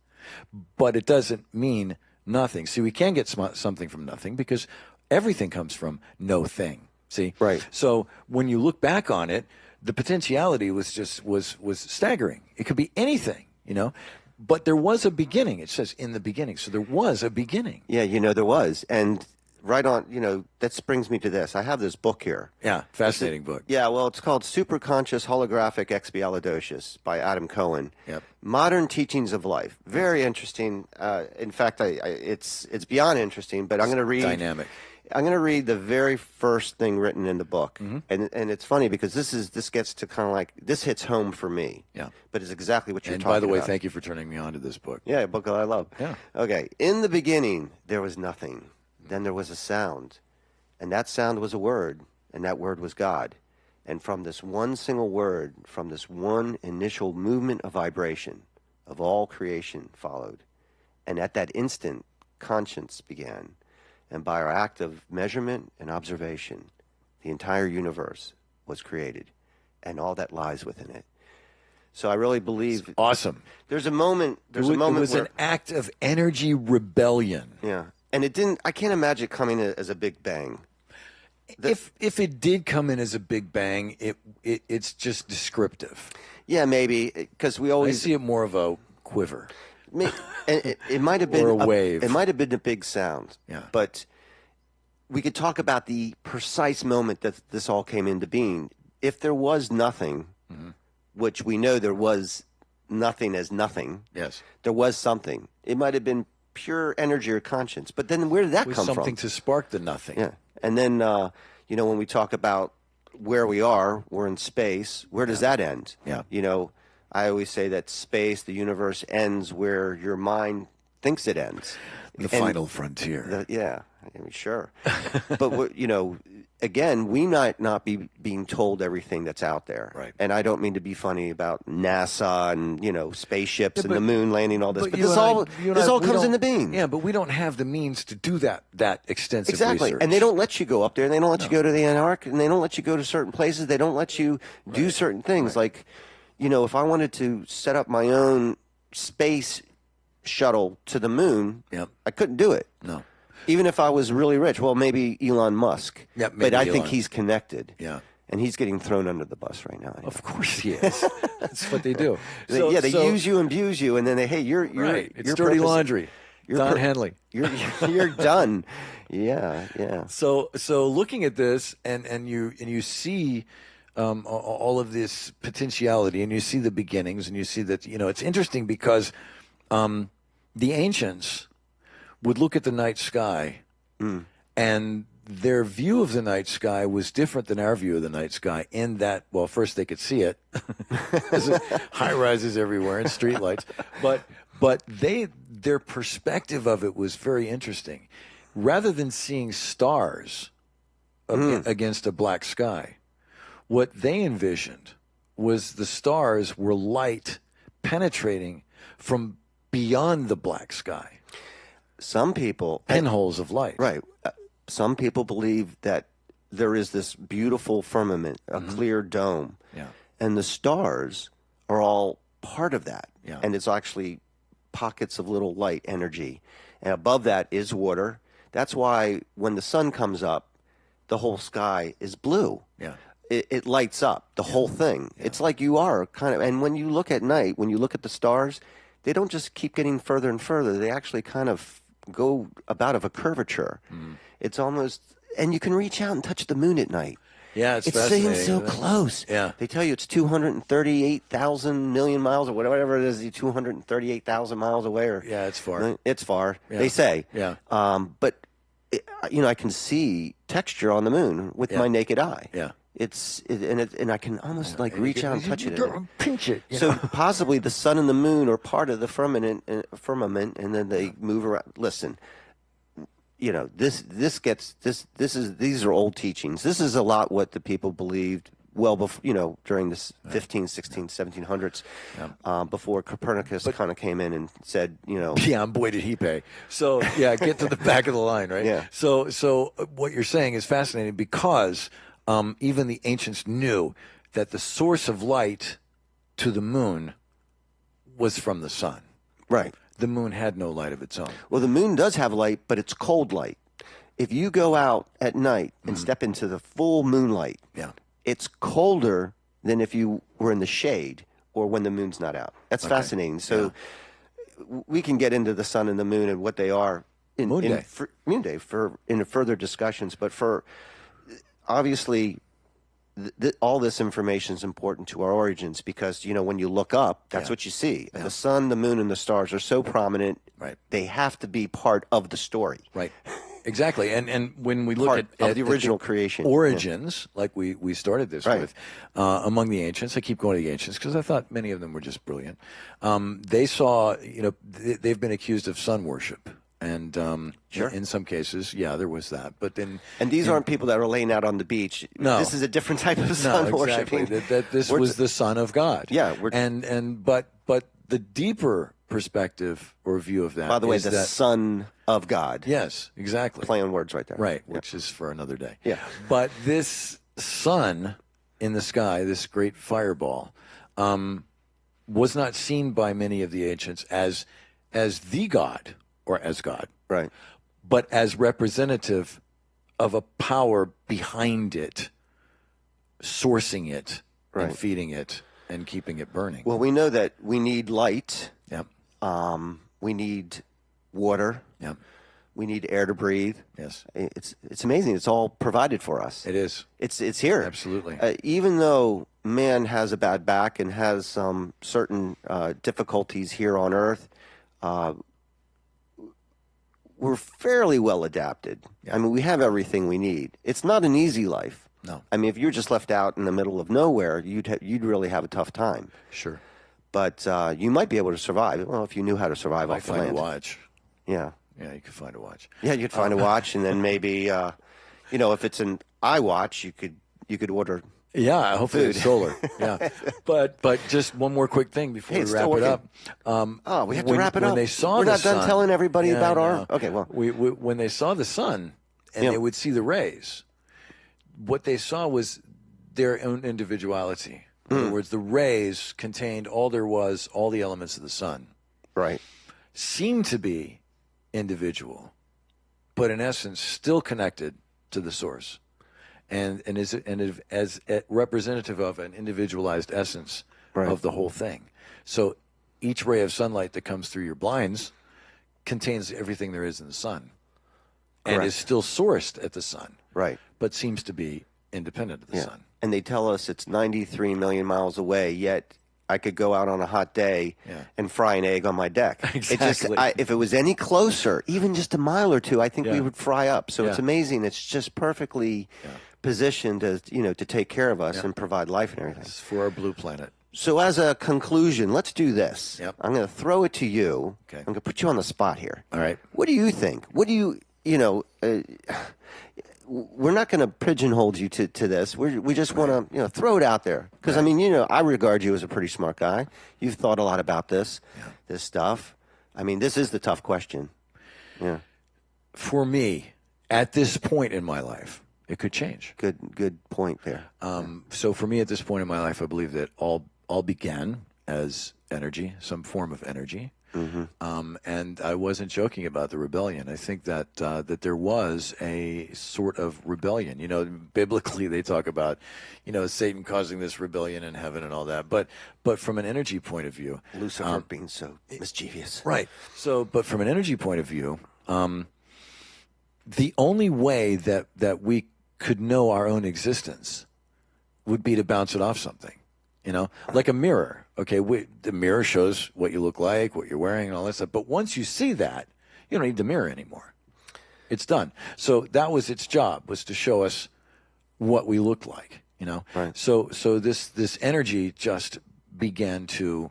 But it doesn't mean nothing. See, we can get something from nothing because everything comes from no thing. See? Right. So when you look back on it, the potentiality was staggering. It could be anything, But there was a beginning. It says in the beginning. So there was a beginning. Yeah, there was. And right on, that brings me to this. I have this book here. Yeah, fascinating book. Yeah, well, it's called Superconscious Holographic Expialidocious by Adam Cohen. Yep. Modern Teachings of Life. Very interesting. In fact, it's beyond interesting, but I'm going to read. Dynamic. I'm going to read the very first thing written in the book, and it's funny because this gets to kind of like this hits home for me. Yeah, but it's exactly what you're talking about. And by the way, thank you for turning me on to this book. Yeah, a book that I love. Yeah. Okay. In the beginning, there was nothing. Then there was a sound, and that sound was a word, and that word was God. And from this one single word, from this one initial movement of vibration, of all creation followed. And at that instant, conscience began. And by our act of measurement and observation, the entire universe was created, and all that lies within it. So I really believe... It's awesome. There's a moment... It was an act of energy rebellion. Yeah. And it didn't... I can't imagine it coming as a big bang. If it did come in as a big bang, it's just descriptive. Yeah, maybe, because we always... I see it more of a quiver. It might have been or a wave. It might have been a big sound. Yeah. But we could talk about the precise moment that this all came into being. If there was nothing, which we know there was nothing as nothing. Yes. There was something. It might have been pure energy or conscience. But then where did that come from? Something to spark the nothing. Yeah. And then, when we talk about where we are, we're in space. Where does that end? Yeah. I always say that space, the universe, ends where your mind thinks it ends. The final frontier. Sure. But, again, we might not be being told everything that's out there. Right. And I don't mean to be funny about NASA and, spaceships and the moon landing, all this. But this all comes into being. Yeah, but we don't have the means to do that extensive exactly. research. And they don't let you go up there. And they don't let you go to the Antarctic. And they don't let you go to certain places. They don't let you do certain things. Right. Like, if I wanted to set up my own space shuttle to the moon, I couldn't do it. No. Even if I was really rich. Well, maybe Elon Musk. Yeah, but I think he's connected. Yeah. And he's getting thrown under the bus right now. Anyway. Of course he is. That's what they do. They use you and abuse you, and then you're right. It's your dirty purpose, laundry. Don Henley. You're done. Yeah. So looking at this, and you see all of this potentiality, and you see the beginnings, and you see that it's interesting because the ancients would look at the night sky, and their view of the night sky was different than our view of the night sky in that, well, first they could see it, high rises everywhere and street lights, but their perspective of it was very interesting. Rather than seeing stars against a black sky, what they envisioned was the stars were light penetrating from beyond the black sky. Some people pinholes of light. Right. Some people believe that there is this beautiful firmament, a clear dome, and the stars are all part of that. Yeah. And it's actually pockets of little light energy. And above that is water. That's why when the sun comes up, the whole sky is blue. Yeah. It lights up the whole thing. Yeah. It's like you are kind of, and when you look at night, when you look at the stars, they don't just keep getting further and further. They actually kind of go about of a curvature. It's almost, and you can reach out and touch the moon at night. Yeah, it's seems so close. Yeah, they tell you it's 238,000 million miles or whatever it is, 238,000 miles away. Or it's far. It's far. Yeah. They say. Yeah. But I can see texture on the moon with my naked eye. Yeah. And I can almost reach out and touch it. Pinch it. So possibly the sun and the moon are part of the firmament, and then they move around. Listen. These are old teachings. This is a lot what the people believed well before, during this 15, 16, 1700s, before Copernicus kind of came in and said, Yeah, and boy, did he pay. So, get to the back of the line, right? Yeah. So what you're saying is fascinating because even the ancients knew that the source of light to the moon was from the sun. Right. The moon had no light of its own. Well, the moon does have light, but it's cold light. If you go out at night and step into the full moonlight, it's colder than if you were in the shade or when the moon's not out. That's fascinating. So we can get into the sun and the moon and what they are in Moon Day in further discussions. But for obviously, all this information is important to our origins because, when you look up, that's what you see. The sun, the moon, and the stars are so prominent. Right. They have to be part of the story. Right. Exactly. And when we look at the original creation. Origins, like we started this with, among the ancients, I keep going to the ancients because I thought many of them were just brilliant. They saw, they've been accused of sun worship. And in some cases, there was that. But then, and these aren't people that are laying out on the beach. No, this is a different type of sun worshiping. That this was the Son of God. Yeah, but the deeper perspective or view of that. By the way, the Son of God. Yes, exactly. Play on words right there. Right, which is for another day. Yeah, but this sun in the sky, this great fireball, was not seen by many of the ancients as the God. Or as God. Right. But as representative of a power behind it, sourcing it, and feeding it, and keeping it burning. Well, we know that we need light. Yep. We need water. Yep. We need air to breathe. Yes. It's amazing. It's all provided for us. It is. It's here. Absolutely. Even though man has a bad back and has some certain difficulties here on Earth, we're fairly well adapted. Yeah. I mean, we have everything we need. It's not an easy life. No. I mean, if you're just left out in the middle of nowhere, you'd really have a tough time. Sure. But you might be able to survive. Well, if you knew how to survive off the land. Find a watch. Yeah. Yeah, you could find a watch. Yeah, you'd find a watch, and then maybe, if it's an iWatch, you could order. Yeah, hopefully it's solar. Yeah, but just one more quick thing before we wrap it up. We have to wrap it up. When they saw We're the not done sun, telling everybody about our. Okay, well, when they saw the sun and they would see the rays, what they saw was their own individuality. In other words, the rays contained all there was, all the elements of the sun. Right. Seemed to be individual, but in essence still connected to the source. and as a representative of an individualized essence of the whole thing. So each ray of sunlight that comes through your blinds contains everything there is in the sun, and is still sourced at the sun, right? But seems to be independent of the sun. And they tell us it's 93 million miles away, yet I could go out on a hot day and fry an egg on my deck. Exactly. If it was any closer, even just a mile or two, I think we would fry up. So it's amazing. It's just perfectly positioned to, to take care of us and provide life and everything. It's for our blue planet. So as a conclusion, let's do this. Yep. I'm going to throw it to you. Okay. I'm going to put you on the spot here. All right. What do you think? What do you, we're not going to pigeonhole you to this. We just want to throw it out there because I mean I regard you as a pretty smart guy. You've thought a lot about this stuff. I mean, this is the tough question. Yeah. For me, at this point in my life, it could change. Good point there. So for me, at this point in my life, I believe that all began as energy, some form of energy. And I wasn't joking about the rebellion. I think that that there was a sort of rebellion. Biblically they talk about, Satan causing this rebellion in heaven and all that. But from an energy point of view, Lucifer being so mischievous. right? So, but from an energy point of view, the only way that we could know our own existence would be to bounce it off something. Like a mirror. Okay, the mirror shows what you look like, what you're wearing, and all that stuff. But once you see that, you don't need the mirror anymore. It's done. So that was its job, was to show us what we looked like. Right. So this energy just began to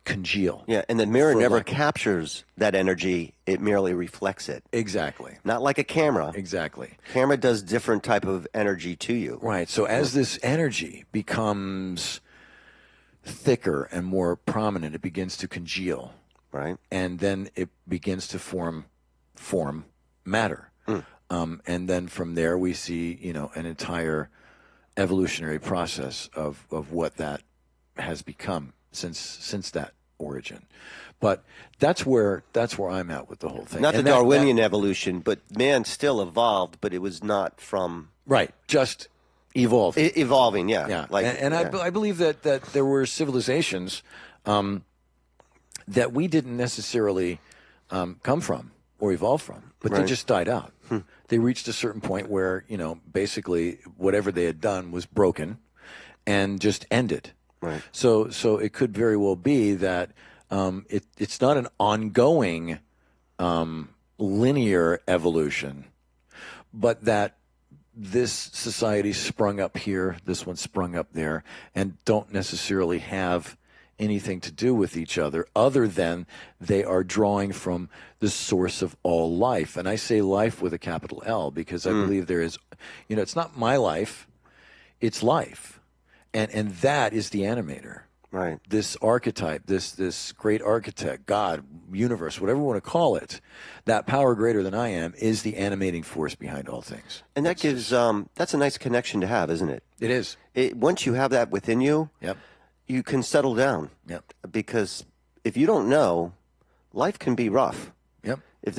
congeal. Yeah, and the mirror never captures that energy. It merely reflects it. Exactly. Not like a camera. Exactly. Camera does different type of energy to you. Right. So as this energy becomes thicker and more prominent, it begins to congeal. Right. And then it begins to form matter. And then from there we see, an entire evolutionary process of what that has become since that origin. But that's where I'm at with the whole thing. Not the Darwinian evolution, but man still evolved, but it was not from just evolved. Evolving, yeah. Yeah. I believe that there were civilizations that we didn't necessarily come from or evolve from, but they just died out. They reached a certain point where, basically whatever they had done was broken and just ended. Right. So it could very well be that it's not an ongoing linear evolution, but that this society sprung up here, this one sprung up there, and don't necessarily have anything to do with each other than they are drawing from the source of all life. And I say life with a capital L because I believe there is, it's not my life, it's life. And that is the animator. Right. This archetype, this great architect, God, universe, whatever you want to call it, that power greater than I am is the animating force behind all things. And that gives that's a nice connection to have, isn't it? It is. Once you have that within you, you can settle down. Yep. Because if you don't know, life can be rough. Yep. If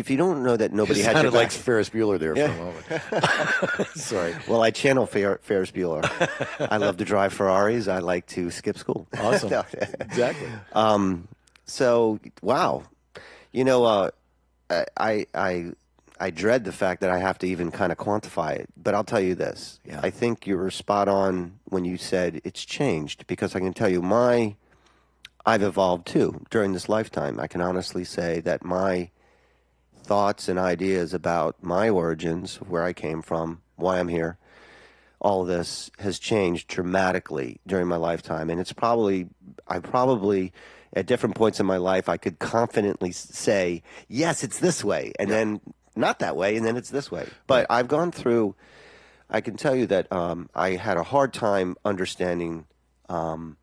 you don't know that nobody had your sounded back. like Ferris Bueller there for a moment. Sorry. Well, I channel Ferris Bueller. I love to drive Ferraris. I like to skip school. Awesome. Exactly. So, wow. I dread the fact that I have to even kind of quantify it. But I'll tell you this. Yeah. I think you were spot on when you said it's changed because I can tell you I've evolved too during this lifetime. I can honestly say that my thoughts and ideas about my origins, where I came from, why I'm here, all of this has changed dramatically during my lifetime. And I probably at different points in my life, I could confidently say, yes, it's this way. And then not that way. And then it's this way. But I've gone through, I can tell you that I had a hard time understanding the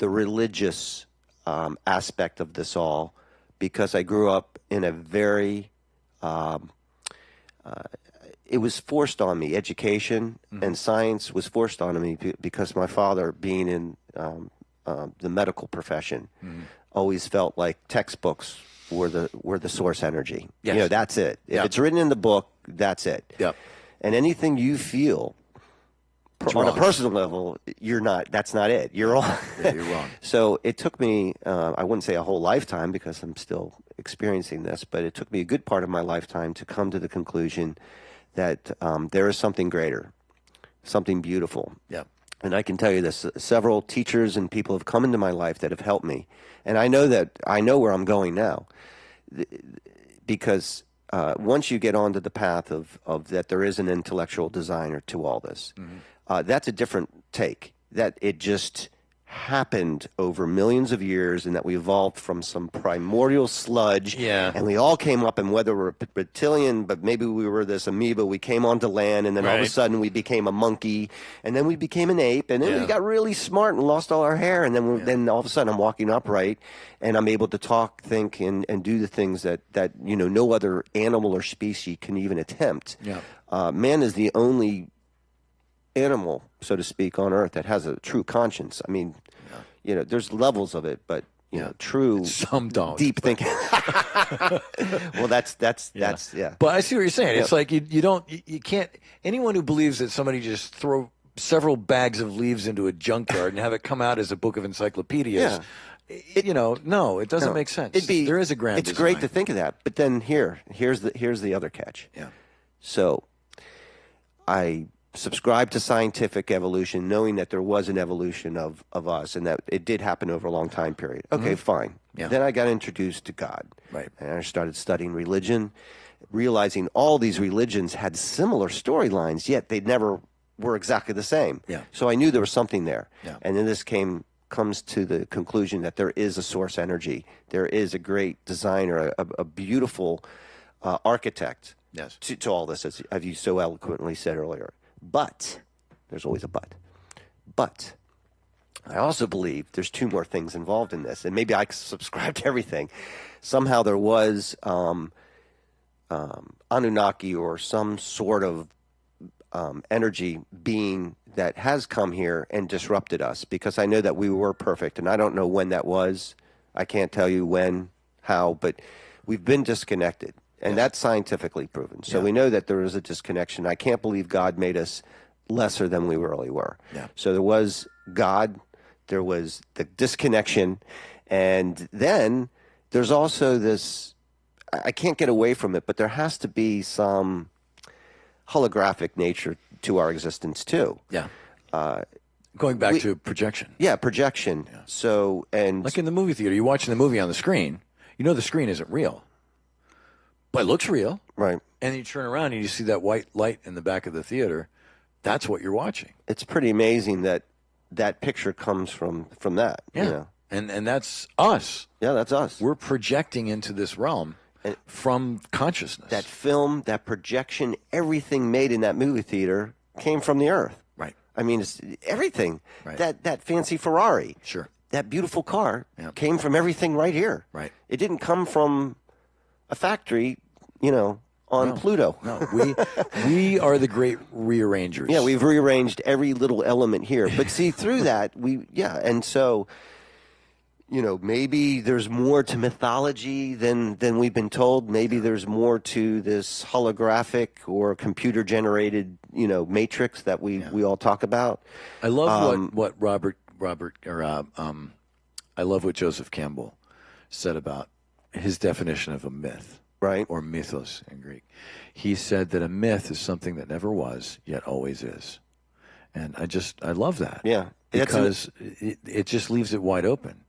religious aspect of this all because I grew up in a very, it was forced on me. Education and science was forced on me because my father, being in the medical profession, always felt like textbooks were the source energy. Yes. That's it. If it's written in the book, that's it. Yep. And anything you feel on a personal level, that's not it. You're wrong. Yeah, you're wrong. So it took me, I wouldn't say a whole lifetime because I'm still experiencing this, but it took me a good part of my lifetime to come to the conclusion that there is something greater, something beautiful. Yep. And I can tell you this, several teachers and people have come into my life that have helped me. And I know where I'm going now because once you get onto the path of that there is an intellectual designer to all this, that's a different take. That it just happened over millions of years and that we evolved from some primordial sludge. Yeah. And we all came up, and whether we're a reptilian, but maybe we were this amoeba, we came onto land, and then all of a sudden we became a monkey, and then we became an ape, and then we got really smart and lost all our hair, and then then all of a sudden I'm walking upright, and I'm able to talk, think, and do the things that no other animal or species can even attempt. Yeah. Man is the only animal, so to speak, on Earth that has a true conscience. I mean, there's levels of it, but true, some don't, deep thinking. Well, that's. But I see what you're saying. It's like you can't. Anyone who believes that somebody just throw several bags of leaves into a junkyard and have it come out as a book of encyclopedias. No, it doesn't make sense. There is a grand. It's great to think of that, but then here's the other catch. Yeah. So, I subscribe to scientific evolution, knowing that there was an evolution of us and that it did happen over a long time period. Okay, fine. Yeah. Then I got introduced to God. Right. And I started studying religion, realizing all these religions had similar storylines, yet they never were exactly the same. Yeah. So I knew there was something there. Yeah. And then this comes to the conclusion that there is a source energy. There is a great designer, a beautiful architect to all this, as you so eloquently said earlier. But, there's always a but. But, I also believe there's two more things involved in this, and maybe I subscribe to everything. Somehow there was Anunnaki or some sort of energy being that has come here and disrupted us, because I know that we were perfect, and I don't know when that was. I can't tell you when, how, but we've been disconnected. And that's scientifically proven. So we know that there is a disconnection. I can't believe God made us lesser than we really were. Yeah. So there was God, there was the disconnection, and then there's also this, I can't get away from it, but there has to be some holographic nature to our existence too. Yeah. Going back to projection. Yeah, projection. Yeah. So, and like in the movie theater, you're watching the movie on the screen, the screen isn't real. But it looks real. Right. And you turn around and you see that white light in the back of the theater. That's what you're watching. It's pretty amazing that picture comes from that. Yeah. And that's us. Yeah, that's us. We're projecting into this realm from consciousness. That film, that projection, everything made in that movie theater came from the Earth. Right. I mean, it's everything. Right. That fancy Ferrari. Sure. That beautiful car came from everything right here. Right. It didn't come from a factory, on Pluto. No, we are the great rearrangers. Yeah, we've rearranged every little element here. But see, through that, and so, maybe there's more to mythology than we've been told. Maybe there's more to this holographic or computer-generated, matrix that we all talk about. I love what I love what Joseph Campbell said about his definition of a myth, right? Or mythos in Greek. He said that a myth is something that never was, yet always is. And I love that. Yeah. Because it just leaves it wide open.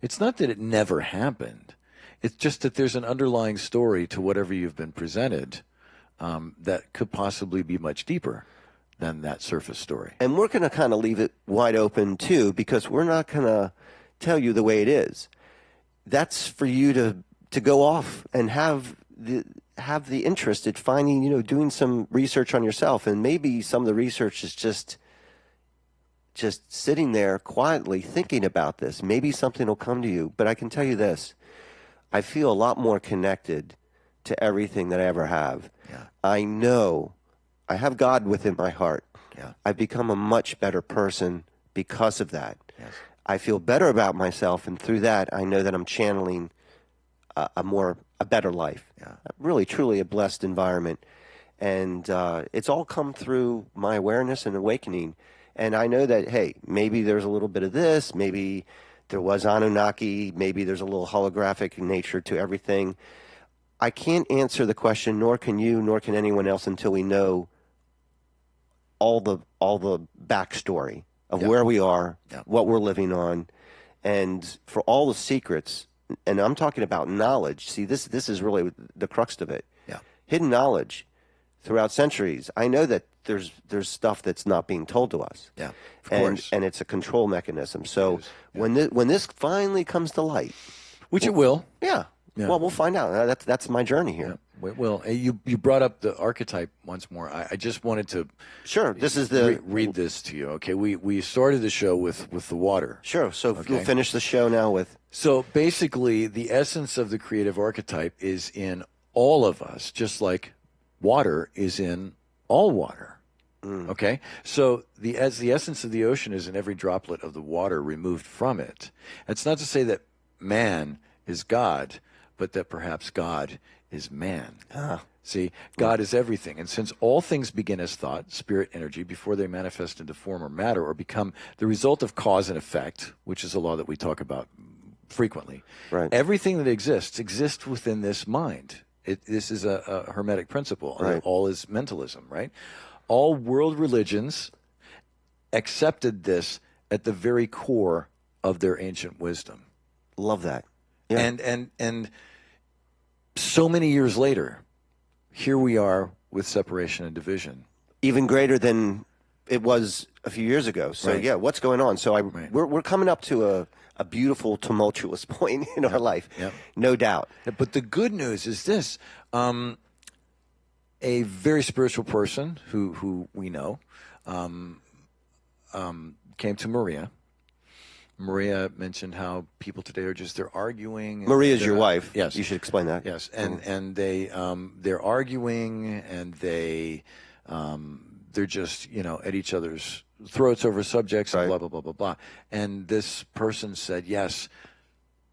It's not that it never happened. It's just that there's an underlying story to whatever you've been presented that could possibly be much deeper than that surface story. And we're going to kind of leave it wide open, too, because we're not going to tell you the way it is. That's for you to go off and have the interest in finding, doing some research on yourself. And maybe some of the research is just sitting there quietly thinking about this. Maybe something will come to you. But I can tell you this. I feel a lot more connected to everything that I ever have. Yeah. I know I have God within my heart. Yeah. I've become a much better person because of that. Yes. I feel better about myself, and through that, I know that I'm channeling a better life. Yeah. Really, truly a blessed environment. And it's all come through my awareness and awakening. And I know that, hey, maybe there's a little bit of this, maybe there was Anunnaki, maybe there's a little holographic nature to everything. I can't answer the question, nor can you, nor can anyone else, until we know all the backstory of where we are, what we're living on, and for all the secrets. And I'm talking about knowledge. See, this is really the crux of it. Yeah. Hidden knowledge throughout centuries. I know that there's stuff that's not being told to us. Yeah, of course. And it's a control mechanism. So when this finally comes to light, which it will. Yeah. Well, we'll find out. That's my journey here. Yeah. Well, you brought up the archetype once more. I just wanted to This is the read this to you. Okay, we started the show with the water. Sure. So we'll finish the show now with. So basically, the essence of the creative archetype is in all of us, just like water is in all water. Okay, so the essence of the ocean is in every droplet of the water removed from it. It's not to say that man is God, but that perhaps God is man. See, God is everything. And since all things begin as thought, spirit, energy, before they manifest into form or matter or become the result of cause and effect, which is a law that we talk about frequently, right. Everything that exists within this mind. This is a Hermetic principle. Right. All is mentalism, right? All world religions accepted this at the very core of their ancient wisdom. Love that. Yeah. And so many years later, here we are with separation and division. Even greater than it was a few years ago. So Right. What's going on? So we're coming up to a beautiful, tumultuous point in our life, no doubt. But the good news is this: a very spiritual person who we know came to Maria. Maria mentioned how people today are they're arguing. Maria's your wife. Yes, you should explain that. Yes, and they're arguing and they're just at each other's throats over subjects and blah blah blah blah blah. And this person said, yes,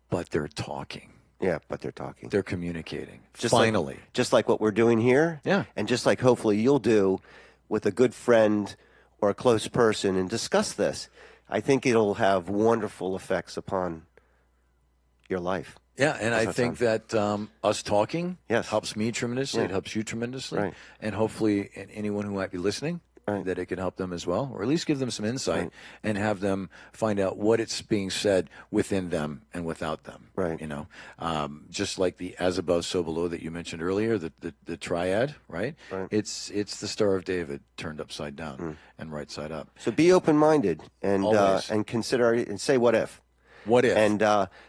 but they're talking. Yeah, but they're talking. They're communicating. Just Finally, just like what we're doing here. Yeah. And just like hopefully you'll do with a good friend or a close person and discuss this. I think it'll have wonderful effects upon your life. Yeah, and I think that us talking Yes. helps me tremendously. Yeah. It helps you tremendously. Right. And hopefully anyone who might be listening, that it can help them as well, or at least give them some insight and have them find out what it's being said within them and without them. Right. Just like the as above, so below that you mentioned earlier, the triad, right? It's the Star of David turned upside down and right side up. So be open-minded and Always. and consider and say what if. What if? And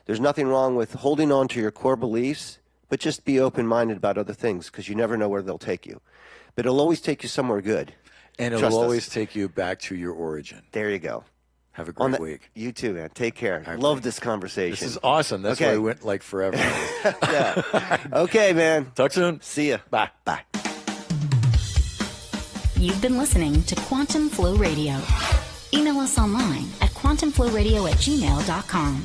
there's nothing wrong with holding on to your core beliefs, but just be open-minded about other things because you never know where they'll take you. But it'll always take you somewhere good. And Trust it'll us. always take you back to your origin. There you go. Have a great week. You too, man. Take care. Love this conversation. This is awesome. That's why we went like forever. Yeah. Okay, man. Talk soon. See ya. Bye. Bye. You've been listening to Quantum Flow Radio. Email us online at quantumflowradio@gmail.com.